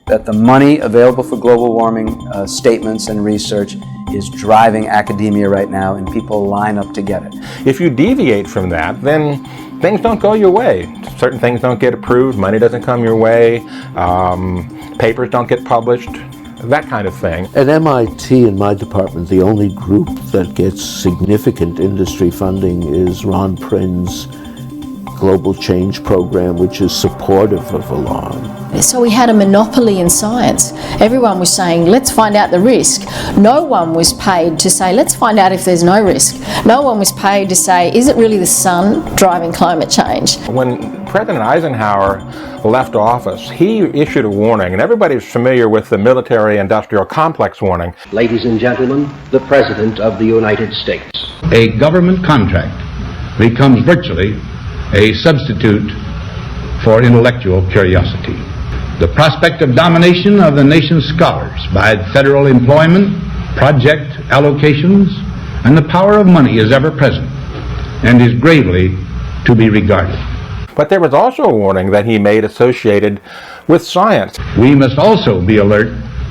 that the money available for global warming statements and research is driving academia right now, and people line up to get it. If you deviate from that, then things don't go your way. Certain things don't get approved, money doesn't come your way, papers don't get published, that kind of thing. At MIT, in my department, the only group that gets significant industry funding is Ron Prin's global change program which is supportive of alarm. So we had a monopoly in science. Everyone was saying, let's find out the risk. No one was paid to say, let's find out if there's no risk. No one was paid to say, is it really the sun driving climate change? When President Eisenhower left office, he issued a warning, and everybody's familiar with the military-industrial complex warning. Ladies and gentlemen, the President of the United States. A government contract becomes virtually a substitute for intellectual curiosity. The prospect of domination of the nation's scholars by federal employment, project allocations, and the power of money is ever present and is gravely to be regarded. But there was also a warning that he made associated with science. We must also be alert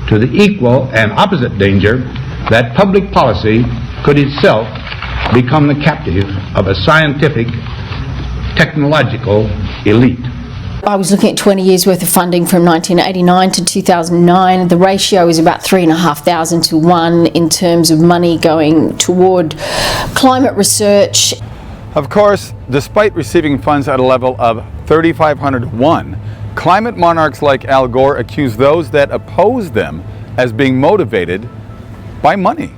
to the equal and opposite danger that public policy could itself become the captive of a scientific, technological elite. I was looking at 20 years worth of funding from 1989 to 2009. The ratio is about 3,500 to 1 in terms of money going toward climate research. Of course, despite receiving funds at a level of 3,500 to 1, climate monarchs like Al Gore accuse those that oppose them as being motivated by money.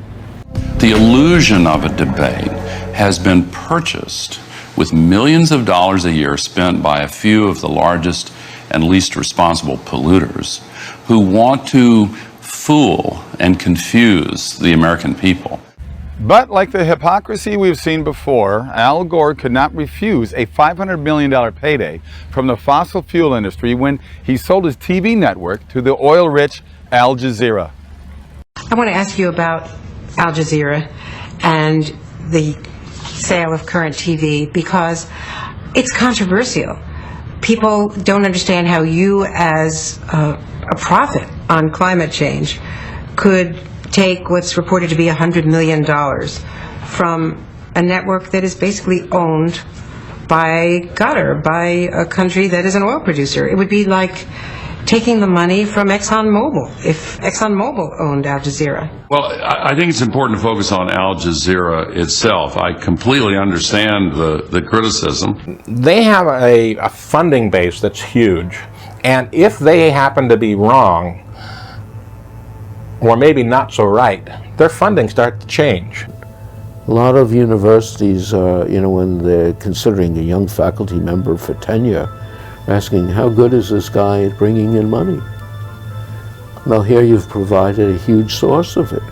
The illusion of a debate has been purchased with millions of dollars a year spent by a few of the largest and least responsible polluters who want to fool and confuse the American people. But like the hypocrisy we've seen before, Al Gore could not refuse a $500 million payday from the fossil fuel industry when he sold his TV network to the oil-rich Al Jazeera. I want to ask you about Al Jazeera and the sale of Current TV, because it's controversial. People don't understand how you, as a prophet on climate change, could take what's reported to be $100 million from a network that is basically owned by Qatar, by a country that is an oil producer. It would be like taking the money from ExxonMobil, if ExxonMobil owned Al Jazeera. Well, I think it's important to focus on Al Jazeera itself. I completely understand the criticism. They have a funding base that's huge, and if they happen to be wrong, or maybe not so right, their funding starts to change. A lot of universities, when they're considering a young faculty member for tenure, asking, how good is this guy at bringing in money? Well, here you've provided a huge source of it.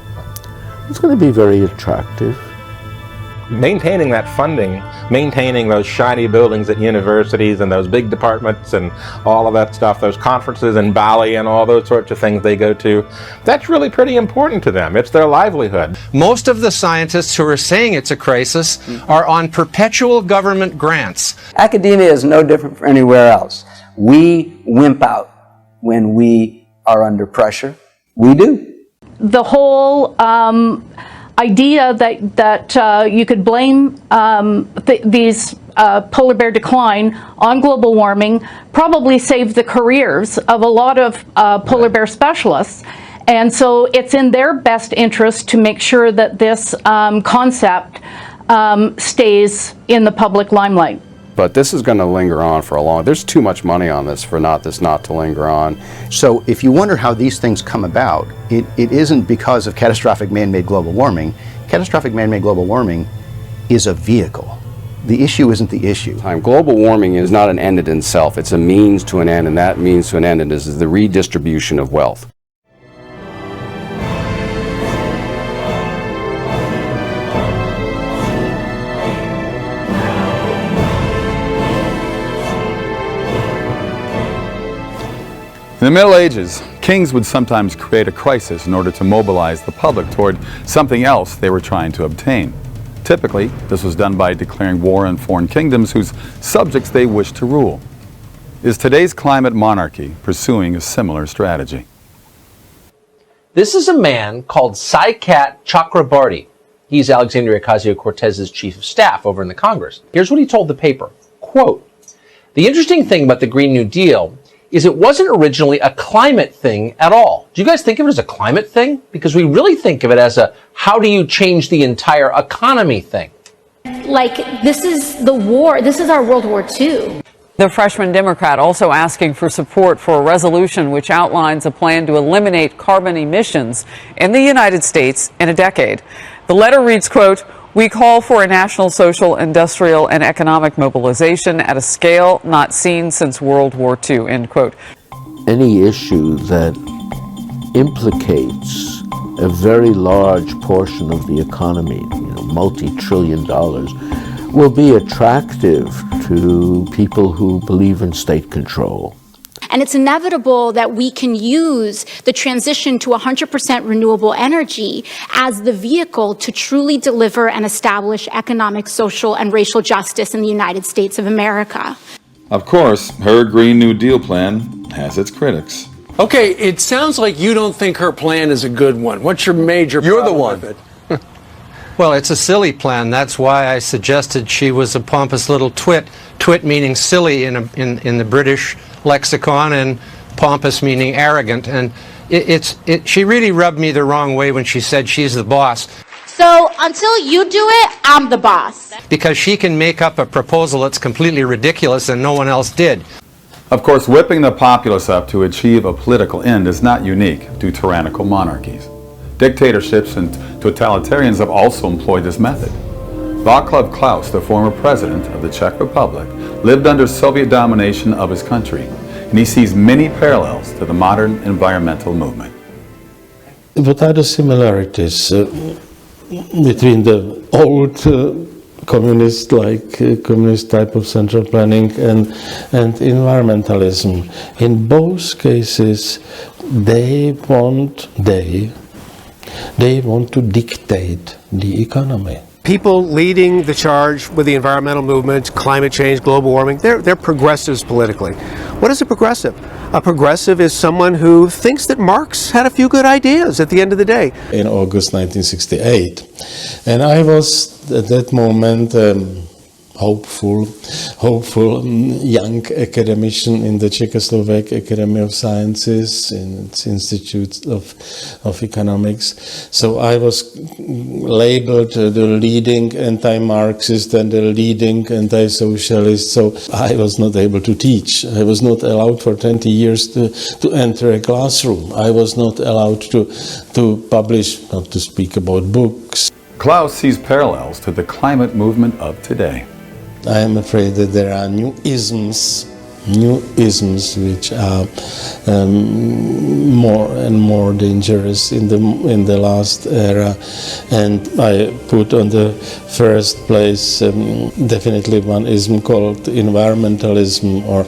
It's going to be very attractive. Maintaining that funding, maintaining those shiny buildings at universities and those big departments and all of that stuff, those conferences in Bali and all those sorts of things they go to, that's really pretty important to them. It's their livelihood. Most of the scientists who are saying it's a crisis are on perpetual government grants. Academia is no different from anywhere else. We wimp out when we are under pressure. We do. The whole idea that you could blame these polar bear decline on global warming probably saved the careers of a lot of polar bear specialists. And so it's in their best interest to make sure that this concept stays in the public limelight. But this is going to linger on for a long. There's too much money on this for this not to linger on. So if you wonder how these things come about, it isn't because of catastrophic man-made global warming. Catastrophic man-made global warming is a vehicle. The issue isn't the issue. Global warming is not an end in itself. It's a means to an end, and that means to an end is the redistribution of wealth. In the Middle Ages, kings would sometimes create a crisis in order to mobilize the public toward something else they were trying to obtain. Typically, this was done by declaring war on foreign kingdoms whose subjects they wished to rule. Is today's climate monarchy pursuing a similar strategy? This is a man called Saikat Chakrabarty. He's Alexandria Ocasio-Cortez's chief of staff over in the Congress. Here's what he told the paper, quote, "The interesting thing about the Green New Deal is it wasn't originally a climate thing at all." Do you guys think of it as a climate thing? Because we really think of it as a how do you change the entire economy thing. Like, this is the war, this is our World War II. The freshman Democrat also asking for support for a resolution which outlines a plan to eliminate carbon emissions in the United States in a decade. The letter reads, quote, "We call for a national social, industrial, and economic mobilization at a scale not seen since World War II," end quote. Any issue that implicates a very large portion of the economy, multi-trillion dollars, will be attractive to people who believe in state control. And it's inevitable that we can use the transition to 100% renewable energy as the vehicle to truly deliver and establish economic, social, and racial justice in the United States of America. Of course, her Green New Deal plan has its critics. Okay, it sounds like you don't think her plan is a good one. What's your major problem? You're the one. With it? Well, it's a silly plan. That's why I suggested she was a pompous little twit. Twit meaning silly in the British lexicon, and pompous meaning arrogant. And she really rubbed me the wrong way when she said she's the boss. So until you do it, I'm the boss. Because she can make up a proposal that's completely ridiculous and no one else did. Of course, whipping the populace up to achieve a political end is not unique to tyrannical monarchies. Dictatorships and totalitarians have also employed this method. Václav Klaus, the former president of the Czech Republic, lived under Soviet domination of his country, and he sees many parallels to the modern environmental movement. What are the similarities between the old communist type of central planning and environmentalism? In both cases, they want to dictate the economy. People leading the charge with the environmental movement, climate change, global warming, they're progressives politically. What is a progressive? A progressive is someone who thinks that Marx had a few good ideas at the end of the day. In August 1968, and I was at that moment hopeful young academician in the Czechoslovak Academy of Sciences, in its Institute of Economics. So I was labeled the leading anti-Marxist and the leading anti-socialist. So I was not able to teach. I was not allowed for 20 years to enter a classroom. I was not allowed to publish, not to speak about books. Klaus sees parallels to the climate movement of today. I am afraid that there are new isms which are more and more dangerous in the last era, and I put on the first place definitely one ism called environmentalism or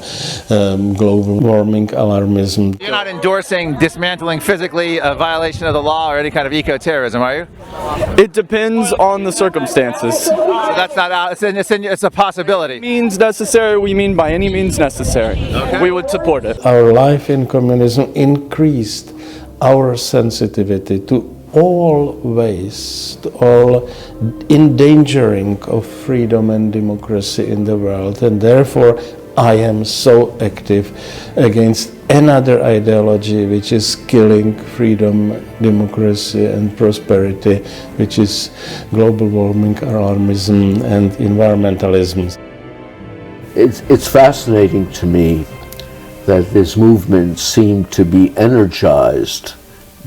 global warming alarmism. You're not endorsing dismantling physically a violation of the law or any kind of eco-terrorism, are you? It depends on the circumstances. So that's not out, it's a possibility. Means necessary, we mean by any means necessary. Okay. We would support it. Our life in communism increased our sensitivity to all waste, all endangering of freedom and democracy in the world, and therefore I am so active against another ideology which is killing freedom, democracy and prosperity, which is global warming alarmism and environmentalism. It's fascinating to me that this movement seemed to be energized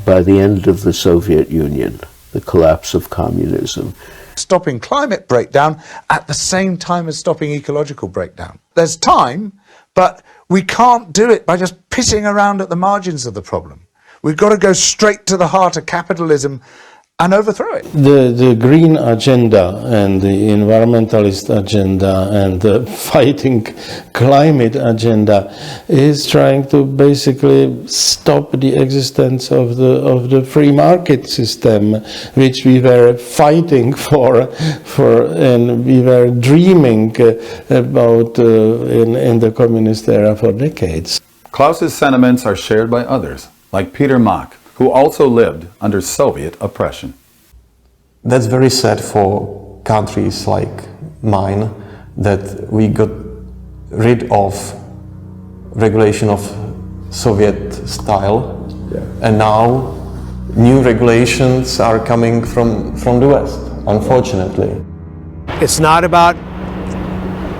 by the end of the Soviet Union, the collapse of communism. Stopping climate breakdown at the same time as stopping ecological breakdown. There's time, but we can't do it by just pissing around at the margins of the problem. We've got to go straight to the heart of capitalism and overthrow it. The green agenda and the environmentalist agenda and the fighting climate agenda is trying to basically stop the existence of the free market system, which we were fighting for and we were dreaming about in the communist era for decades. Klaus's sentiments are shared by others, like Peter Mach, who also lived under Soviet oppression. That's very sad for countries like mine, that we got rid of regulation of Soviet style, and now new regulations are coming from the West, unfortunately. It's not about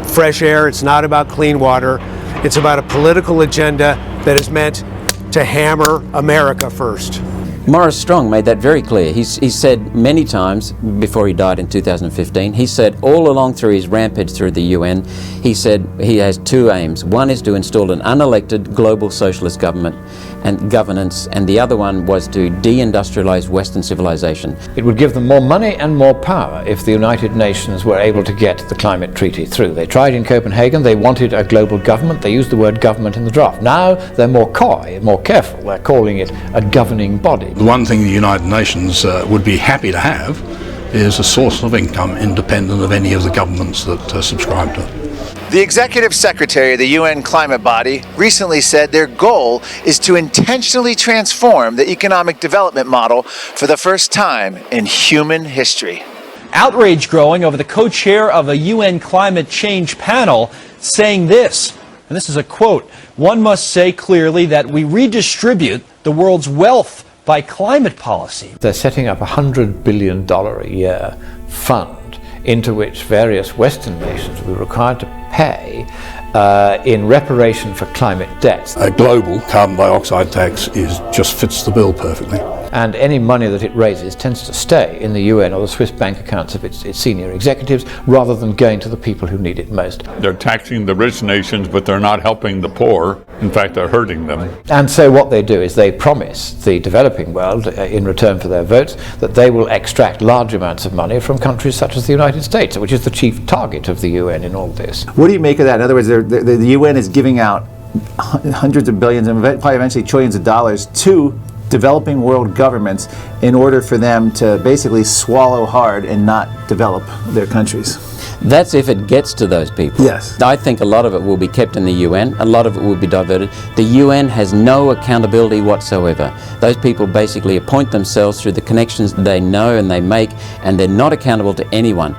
fresh air, it's not about clean water. It's about a political agenda that is meant to hammer America first. Morris Strong made that very clear. He said many times before he died in 2015, he said all along through his rampage through the UN, he said he has two aims. One is to install an unelected global socialist government and governance, and the other one was to deindustrialize Western civilization. It would give them more money and more power if the United Nations were able to get the climate treaty through. They tried in Copenhagen, they wanted a global government, they used the word government in the draft. Now they're more coy, more careful, they're calling it a governing body. The one thing the United Nations would be happy to have is a source of income independent of any of the governments that subscribe to it. The executive secretary of the UN climate body recently said their goal is to intentionally transform the economic development model for the first time in human history. Outrage growing over the co-chair of a UN climate change panel saying this, and this is a quote, "One must say clearly that we redistribute the world's wealth by climate policy." They're setting up a $100 billion a year fund into which various Western nations will be required to pay in reparation for climate debts. A global carbon dioxide tax just fits the bill perfectly. And any money that it raises tends to stay in the UN or the Swiss bank accounts of its senior executives rather than going to the people who need it most. They're taxing the rich nations, but they're not helping the poor. In fact, they're hurting them. And so what they do is they promise the developing world, in return for their votes, that they will extract large amounts of money from countries such as the United States, which is the chief target of the UN in all this. What do you make of that? In other words, the UN is giving out hundreds of billions and probably eventually trillions of dollars to developing world governments in order for them to basically swallow hard and not develop their countries. That's if it gets to those people. Yes. I think a lot of it will be kept in the UN, a lot of it will be diverted. The UN has no accountability whatsoever. Those people basically appoint themselves through the connections they know and they make, and they're not accountable to anyone.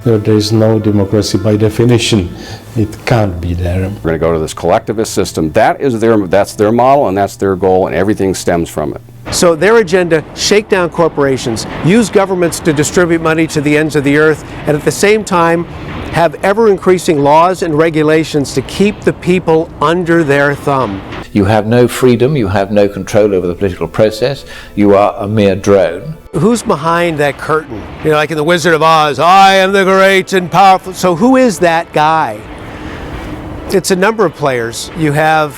There is no democracy by definition. It can't be there. We're going to go to this collectivist system. That's their model and that's their goal, and everything stems from it. So their agenda, shake down corporations, use governments to distribute money to the ends of the earth, and at the same time have ever-increasing laws and regulations to keep the people under their thumb. You have no freedom, you have no control over the political process, you are a mere drone. Who's behind that curtain? You know, like in The Wizard of Oz, I am the great and powerful. So who is that guy? It's a number of players. You have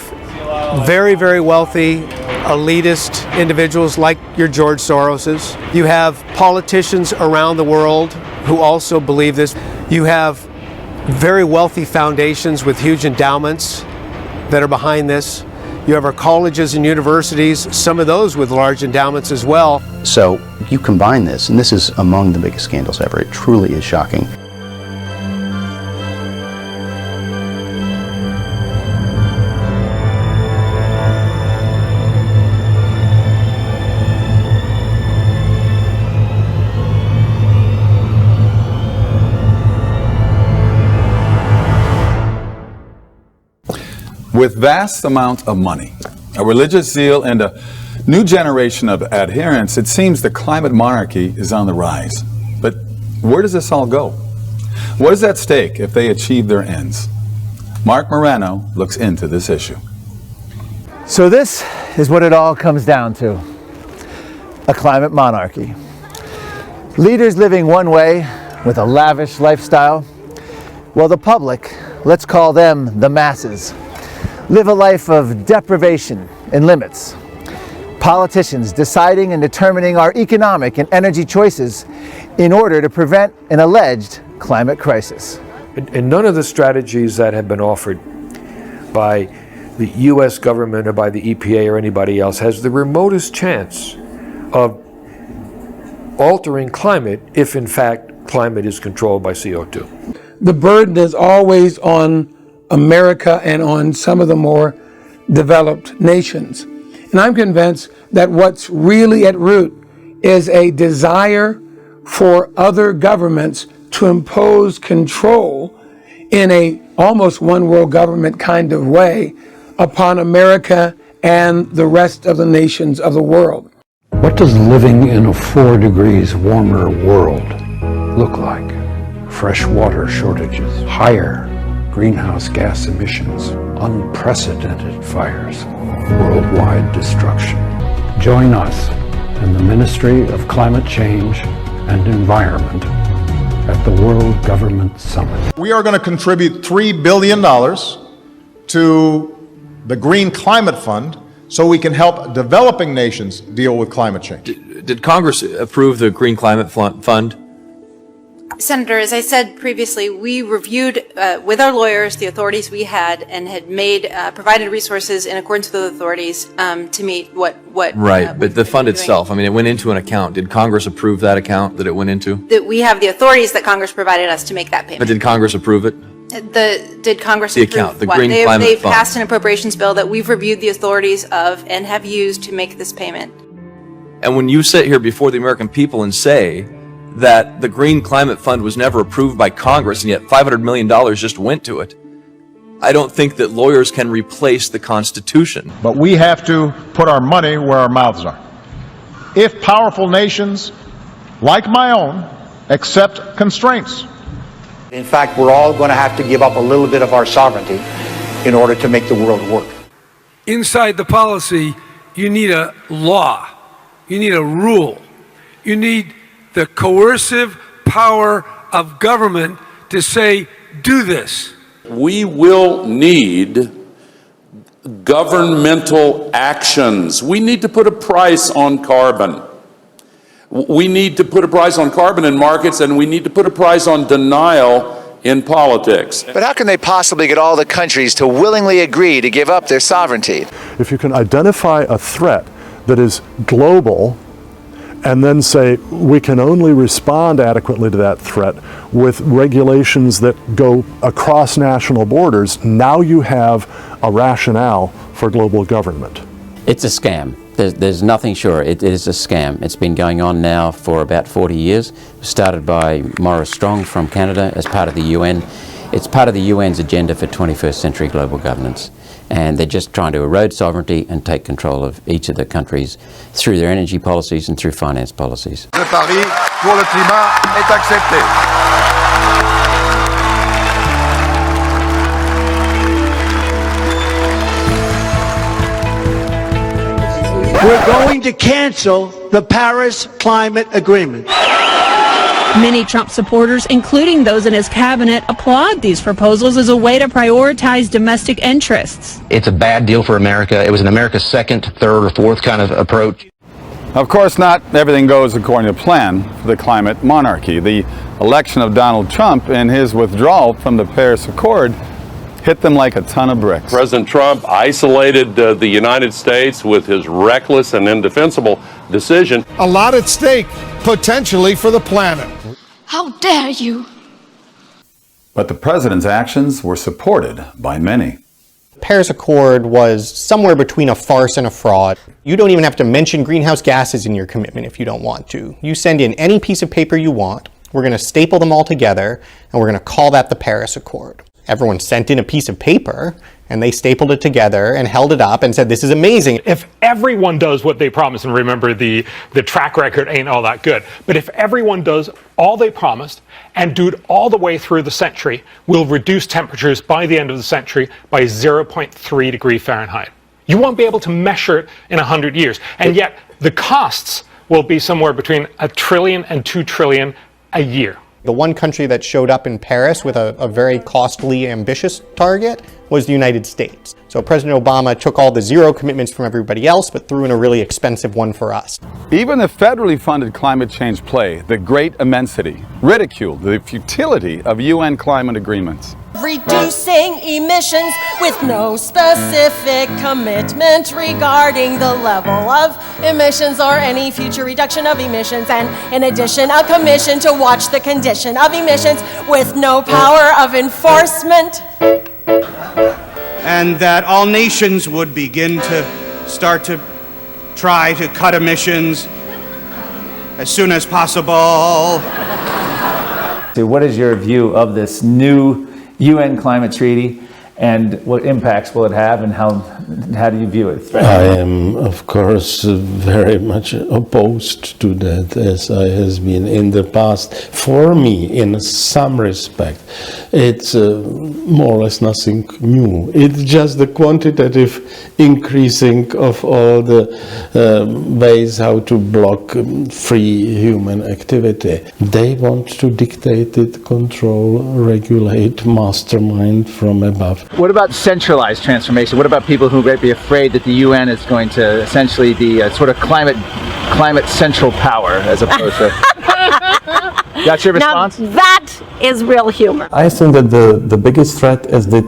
very, very wealthy, elitist individuals like your George Soroses. You have politicians around the world who also believe this. You have very wealthy foundations with huge endowments that are behind this. You have our colleges and universities, some of those with large endowments as well. So you combine this, and this is among the biggest scandals ever. It truly is shocking. With vast amounts of money, a religious zeal, and a new generation of adherents, it seems the climate monarchy is on the rise. But where does this all go? What is at stake if they achieve their ends? Mark Morano looks into this issue. So this is what it all comes down to: a climate monarchy. Leaders living one way with a lavish lifestyle, while the public, let's call them the masses, live a life of deprivation and limits. Politicians deciding and determining our economic and energy choices in order to prevent an alleged climate crisis. And none of the strategies that have been offered by the US government or by the EPA or anybody else has the remotest chance of altering climate if in fact climate is controlled by CO2. The burden is always on America and on some of the more developed nations. And I'm convinced that what's really at root is a desire for other governments to impose control in a almost one world government kind of way upon America and the rest of the nations of the world. What does living in a 4 degrees warmer world look like fresh water shortages, higher greenhouse gas emissions, unprecedented fires, worldwide destruction. Join us in the Ministry of Climate Change and Environment at the World Government Summit. We are going to contribute $3 billion to the Green Climate Fund so we can help developing nations deal with climate change. Did Congress approve the Green Climate Fund? Senator, as I said previously, we reviewed with our lawyers the authorities we had and had provided resources in accordance with those authorities to meet what Right, but the fund itself, I mean, it went into an account. Did Congress approve that account that it went into? that we have the authorities that Congress provided us to make that But payment. did Congress approve it? Did Congress The approve account, the what? Green Climate They've Fund. passed an appropriations bill that we've reviewed the authorities of and have used to make this payment. And when you sit here before the American people and say that the Green Climate Fund was never approved by Congress and yet $500 million just went to it, I don't think that lawyers can replace the Constitution. But we have to put our money where our mouths are. If powerful nations, like my own, accept constraints. In fact, we're all going to have to give up a little bit of our sovereignty in order to make the world work. Inside the policy, you need a law. You need a rule. You need the coercive power of government to say, do this. We will need governmental actions. We need to put a price on carbon. We need to put a price on carbon in markets, and we need to put a price on denial in politics. But how can they possibly get all the countries to willingly agree to give up their sovereignty? If you can identify a threat that is global and then say we can only respond adequately to that threat with regulations that go across national borders, now you have a rationale for global government. It's a scam. There's nothing sure. It is a scam. It's been going on now for about 40 years. Started by Maurice Strong from Canada as part of the UN. It's part of the UN's agenda for 21st century global governance. And they're just trying to erode sovereignty and take control of each of the countries through their energy policies and through finance policies. Le pari pour le climat est accepté. We're going to cancel the Paris Climate Agreement. Many Trump supporters, including those in his cabinet, applaud these proposals as a way to prioritize domestic interests. It's a bad deal for America. It was an America's second, third, or fourth kind of approach. Of course, not everything goes according to plan for the climate monarchy. The election of Donald Trump and his withdrawal from the Paris Accord hit them like a ton of bricks. President Trump isolated the United States with his reckless and indefensible decision. A lot at stake, potentially, for the planet. How dare you? But the president's actions were supported by many. The Paris Accord was somewhere between a farce and a fraud. You don't even have to mention greenhouse gases in your commitment if you don't want to. You send in any piece of paper you want, we're going to staple them all together, and we're going to call that the Paris Accord. Everyone sent in a piece of paper, and they stapled it together and held it up and said, this is amazing. If everyone does what they promise, and remember the track record ain't all that good, but if everyone does all they promised and do it all the way through the century, we'll reduce temperatures by the end of the century by 0.3 degrees Fahrenheit. You won't be able to measure it in 100 years, and yet the costs will be somewhere between $1 trillion and $2 trillion a year. The one country that showed up in Paris with a very costly, ambitious target was the United States. So President Obama took all the zero commitments from everybody else, but threw in a really expensive one for us. Even the federally funded climate change play, the great immensity, ridiculed the futility of UN climate agreements. Reducing emissions with no specific commitment regarding the level of emissions or any future reduction of emissions, and in addition a commission to watch the condition of emissions with no power of enforcement. And that all nations would begin to start to try to cut emissions as soon as possible. So what is your view of this new UN climate treaty, and what impacts will it have, and how how do you view it? I am, of course, very much opposed to that, as I has been in the past. For me, in some respect, it's more or less nothing new. It's just the quantitative increasing of all the ways how to block free human activity. They want to dictate it, control, regulate, mastermind from above. What about centralized transformation? What about people who might be afraid that the UN is going to essentially be a sort of climate central power as opposed to... That's your response? Now, that is real humor. I think that the biggest threat is that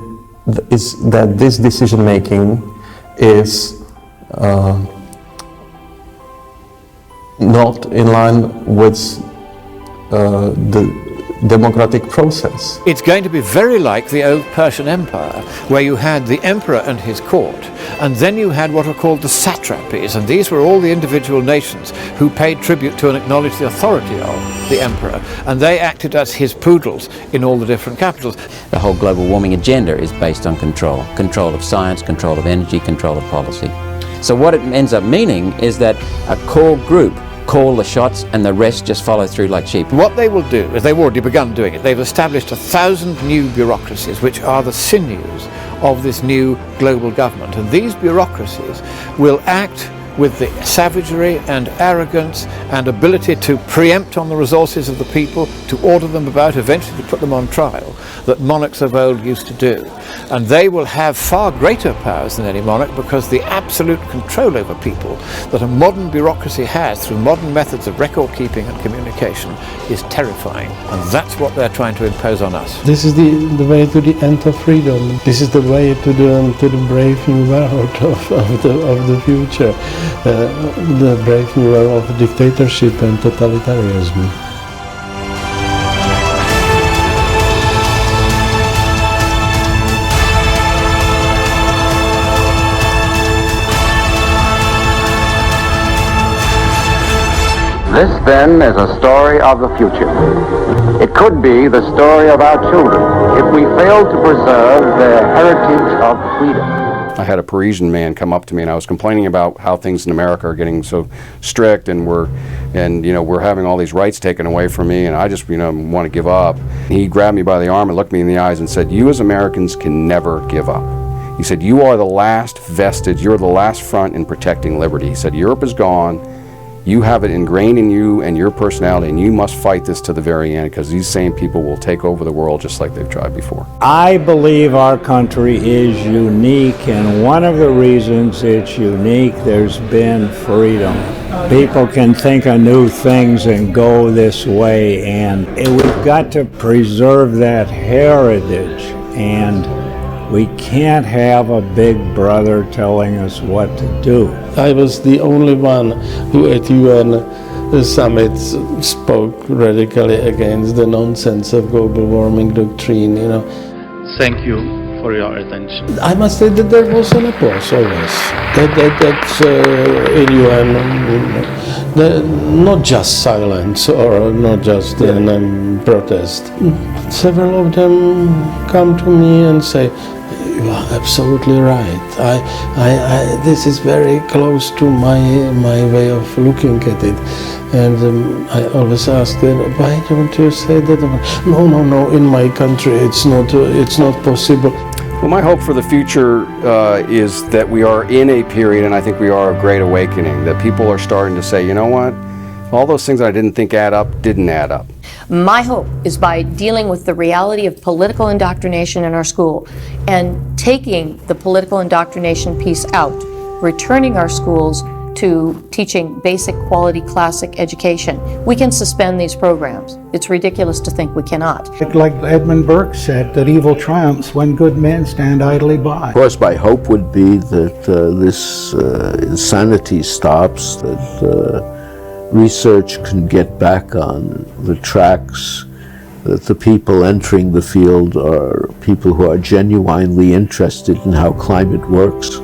this decision making is not in line with the democratic process. It's going to be very like the old Persian Empire, where you had the emperor and his court, and then you had what are called the satrapies, and these were all the individual nations who paid tribute to and acknowledged the authority of the emperor, and they acted as his poodles in all the different capitals. The whole global warming agenda is based on control. Control of science, control of energy, control of policy. So what it ends up meaning is that a core group call the shots and the rest just follow through like sheep. What they will do is they've already begun doing it. They've established 1,000 new bureaucracies which are the sinews of this new global government, and these bureaucracies will act with the savagery and arrogance and ability to preempt on the resources of the people, to order them about, eventually to put them on trial, that monarchs of old used to do. And they will have far greater powers than any monarch, because the absolute control over people that a modern bureaucracy has through modern methods of record keeping and communication is terrifying. And that's what they're trying to impose on us. This is the way to the end of freedom. This is the way to the brave new world of the future. The brave new world of dictatorship and totalitarianism. This, then, is a story of the future. It could be the story of our children if we fail to preserve their heritage of freedom. I had a Parisian man come up to me, and I was complaining about how things in America are getting so strict, and we're having all these rights taken away from me, and I just want to give up. He grabbed me by the arm and looked me in the eyes and said, "You as Americans can never give up." He said, "You are the last vestige, you're the last front in protecting liberty." He said, "Europe is gone. You have it ingrained in you and your personality, and you must fight this to the very end, because these same people will take over the world just like they've tried before." I believe our country is unique, and one of the reasons it's unique, there's been freedom. People can think of new things and go this way, and we've got to preserve that heritage, and we can't have a big brother telling us what to do. I was the only one who at UN summits spoke radically against the nonsense of global warming doctrine, Thank you for your attention. I must say that there was an applause always. That in UN, not just silence or not just protest. Several of them come to me and say, "You are absolutely right. This is very close to my way of looking at it." And I always ask them, "Why don't you say that?" No. In my country, it's not possible. Well, my hope for the future is that we are in a period, and I think we are, of great awakening. That people are starting to say, "You know what? All those things I didn't think add up didn't add up." My hope is by dealing with the reality of political indoctrination in our school and taking the political indoctrination piece out, returning our schools to teaching basic quality classic education. We can suspend these programs. It's ridiculous to think we cannot. Like Edmund Burke said, that evil triumphs when good men stand idly by. Of course, my hope would be that this insanity stops, that research can get back on the tracks, that the people entering the field are people who are genuinely interested in how climate works,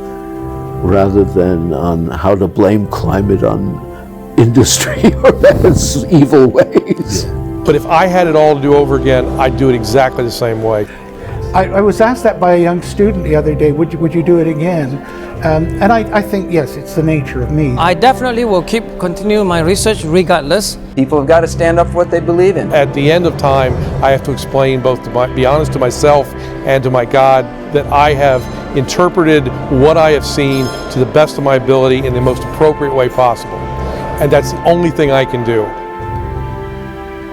rather than on how to blame climate on industry or its evil ways. But if I had it all to do over again, I'd do it exactly the same way. I was asked that by a young student the other day, would you do it again? And I think, yes, it's the nature of me. I definitely will continue my research regardless. People have got to stand up for what they believe in. At the end of time, I have to explain both to be honest to myself and to my God that I have interpreted what I have seen to the best of my ability in the most appropriate way possible. And that's the only thing I can do.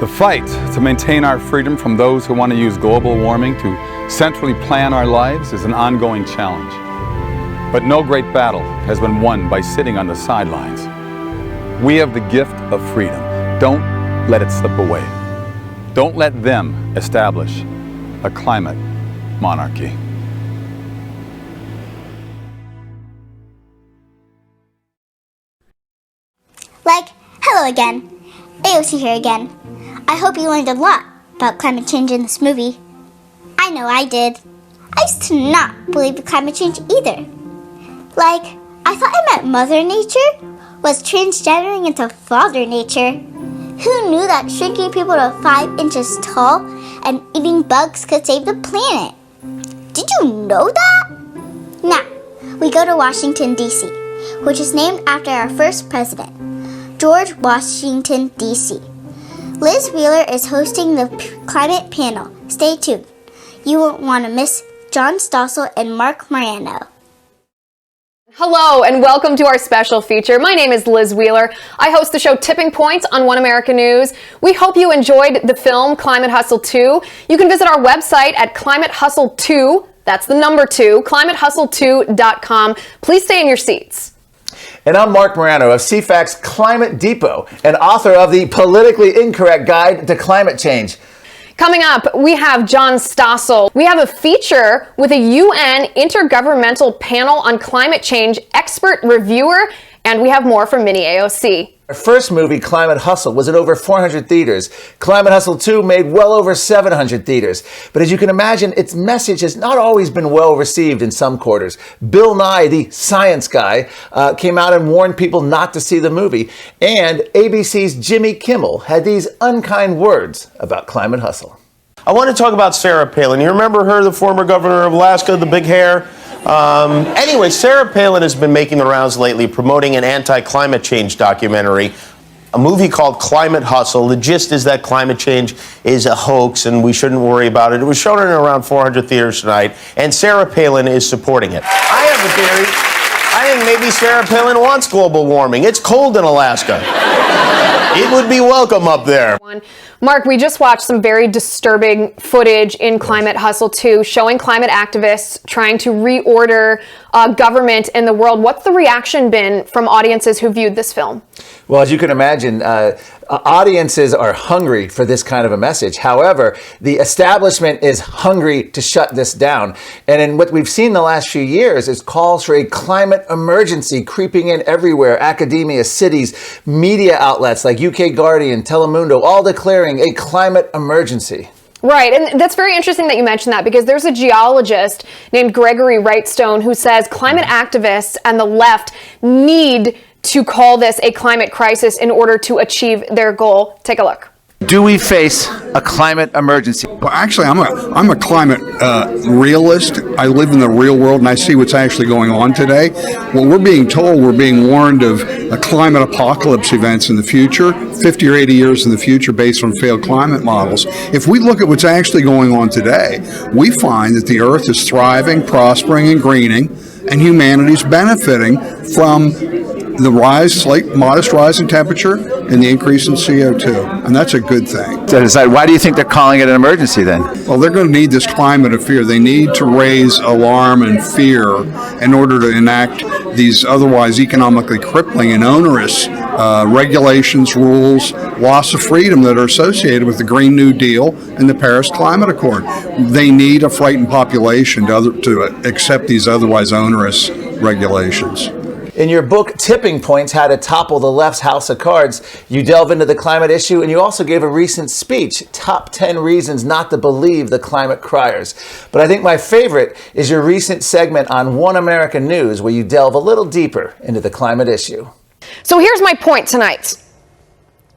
The fight to maintain our freedom from those who want to use global warming to centrally plan our lives is an ongoing challenge. But no great battle has been won by sitting on the sidelines. We have the gift of freedom. Don't let it slip away. Don't let them establish a climate monarchy. Hello again. AOC here again. I hope you learned a lot about climate change in this movie. I know I did. I used to not believe in climate change either. I thought I meant Mother Nature was transgendering into Father Nature. Who knew that shrinking people to 5 inches tall and eating bugs could save the planet? Did you know that? Now, we go to Washington, D.C., which is named after our first president, George Washington, D.C. Liz Wheeler is hosting the climate panel. Stay tuned. You won't want to miss John Stossel and Mark Morano. Hello and welcome to our special feature. My name is Liz Wheeler. I host the show Tipping Points on One America News. We hope you enjoyed the film Climate Hustle 2. You can visit our website at Climate Hustle 2, that's the number 2, climatehustle2.com. Please stay in your seats. And I'm Mark Morano of CFAC's Climate Depot and author of the Politically Incorrect Guide to Climate Change. Coming up, we have John Stossel. We have a feature with a UN Intergovernmental Panel on Climate Change expert reviewer, and we have more from Mini AOC. Our first movie, Climate Hustle, was in over 400 theaters. Climate Hustle 2 made well over 700 theaters. But as you can imagine, its message has not always been well received in some quarters. Bill Nye, the science guy, came out and warned people not to see the movie. And ABC's Jimmy Kimmel had these unkind words about Climate Hustle. I want to talk about Sarah Palin. You remember her, the former governor of Alaska, the big hair? Anyway, Sarah Palin has been making the rounds lately promoting an anti-climate change documentary, a movie called Climate Hustle. The gist is that climate change is a hoax and we shouldn't worry about it. It was shown in around 400 theaters tonight, and Sarah Palin is supporting it. I have a theory. I think maybe Sarah Palin wants global warming. It's cold in Alaska. It would be welcome up there. Mark, we just watched some very disturbing footage in Climate Hustle 2 showing climate activists trying to reorder government in the world. What's the reaction been from audiences who viewed this film? Well, as you can imagine, audiences are hungry for this kind of a message. However, the establishment is hungry to shut this down. And in what we've seen the last few years is calls for a climate emergency creeping in everywhere. Academia, cities, media outlets like UK Guardian, Telemundo, all declaring a climate emergency. Right, and that's very interesting that you mentioned that, because there's a geologist named Gregory Wrightstone who says climate activists and the left need to call this a climate crisis in order to achieve their goal. Take a look. Do we face a climate emergency? Well, actually, I'm a climate realist. I live in the real world and I see what's actually going on today. Well, we're being told, we're being warned of climate apocalypse events in the future, 50 or 80 years in the future based on failed climate models. If we look at what's actually going on today, we find that the Earth is thriving, prospering, and greening, and humanity's benefiting from the modest rise in temperature and the increase in CO2. And that's a good thing. To decide, why do you think they're calling it an emergency then? Well, they're going to need this climate of fear. They need to raise alarm and fear in order to enact these otherwise economically crippling and onerous regulations, rules, loss of freedom that are associated with the Green New Deal and the Paris Climate Accord. They need a frightened population to accept these otherwise onerous regulations. In your book, Tipping Points, How to Topple the Left's House of Cards, you delve into the climate issue, and you also gave a recent speech, Top 10 Reasons Not to Believe the Climate Criers. But I think my favorite is your recent segment on One America News, where you delve a little deeper into the climate issue. So here's my point tonight.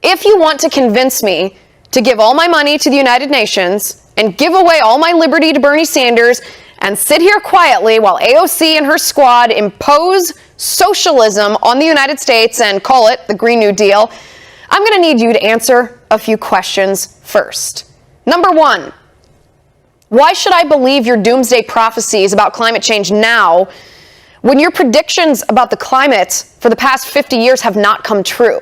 If you want to convince me to give all my money to the United Nations and give away all my liberty to Bernie Sanders and sit here quietly while AOC and her squad impose socialism on the United States and call it the Green New Deal, I'm going to need you to answer a few questions first. Number one, why should I believe your doomsday prophecies about climate change now when your predictions about the climate for the past 50 years have not come true?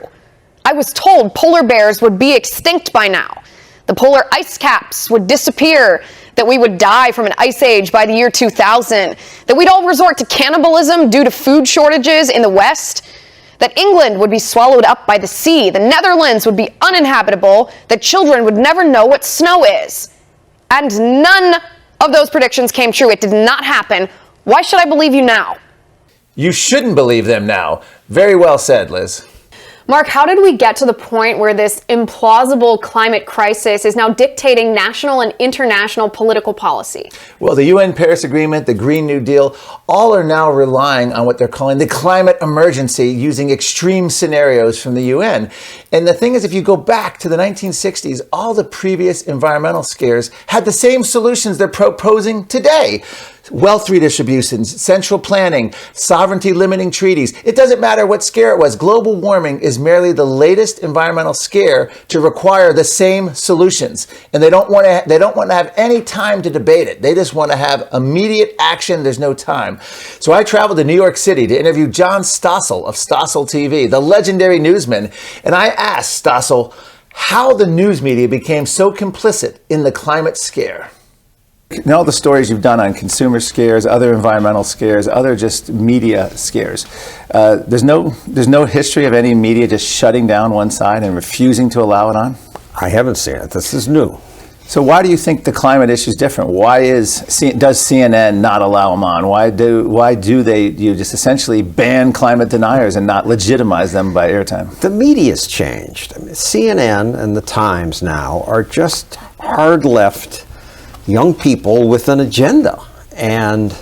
I was told polar bears would be extinct by now. The polar ice caps would disappear, that we would die from an ice age by the year 2000, that we'd all resort to cannibalism due to food shortages in the West, that England would be swallowed up by the sea, the Netherlands would be uninhabitable, that children would never know what snow is. And none of those predictions came true. It did not happen. Why should I believe you now? You shouldn't believe them now. Very well said, Liz. Mark, how did we get to the point where this implausible climate crisis is now dictating national and international political policy? Well, the UN Paris Agreement, the Green New Deal, all are now relying on what they're calling the climate emergency, using extreme scenarios from the UN. And the thing is, if you go back to the 1960s, all the previous environmental scares had the same solutions they're proposing today. Wealth redistribution, central planning, sovereignty limiting treaties. It doesn't matter what scare it was. Global warming is merely the latest environmental scare to require the same solutions. And they don't want to have any time to debate it. They just want to have immediate action. There's no time. So I traveled to New York City to interview John Stossel of Stossel TV, the legendary newsman. And I asked Stossel how the news media became so complicit in the climate scare. In all the stories you've done on consumer scares, other environmental scares, other just media scares, there's no history of any media just shutting down one side and refusing to allow it on? I haven't seen it. This is new. So why do you think the climate issue is different? Does CNN not allow them on? Why do they just essentially ban climate deniers and not legitimize them by airtime? The media's changed. I mean, CNN and the Times now are just hard left young people with an agenda, and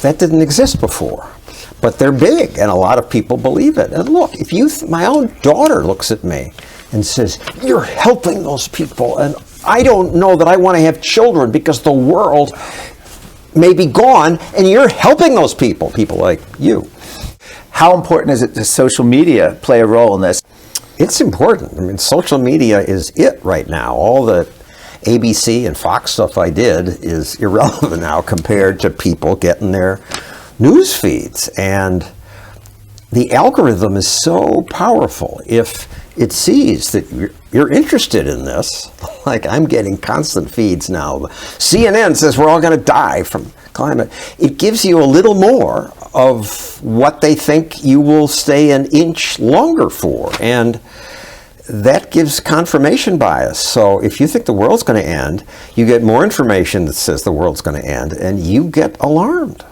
that didn't exist before. But they're big, and a lot of people believe it. And look, my own daughter looks at me and says, "You're helping those people, and I don't know that I want to have children because the world may be gone, and you're helping those people like you." How important is it does social media play a role in this? It's important. I mean, social media is it right now. All the ABC and Fox stuff I did is irrelevant now compared to people getting their news feeds. And the algorithm is so powerful. If it sees that you're interested in this, like I'm getting constant feeds now. CNN says we're all going to die from climate. It gives you a little more of what they think you will stay an inch longer for. And that gives confirmation bias. So if you think the world's going to end, you get more information that says the world's going to end, and you get alarmed.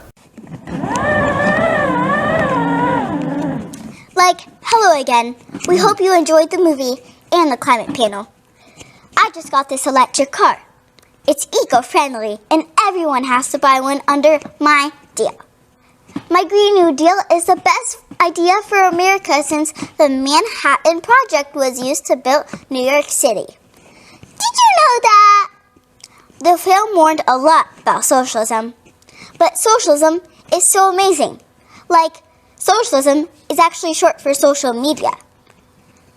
Hello again. We hope you enjoyed the movie and the climate panel. I just got this electric car. It's eco-friendly, and everyone has to buy one under my deal. My Green New Deal is the best idea for America since the Manhattan Project was used to build New York City. Did you know that? The film warned a lot about socialism. But socialism is so amazing. Socialism is actually short for social media.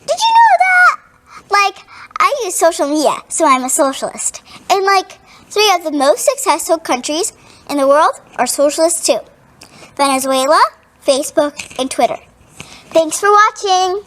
Did you know that? I use social media, so I'm a socialist. And 3 of the most successful countries in the world are socialists too. Venezuela, Facebook, and Twitter. Thanks for watching.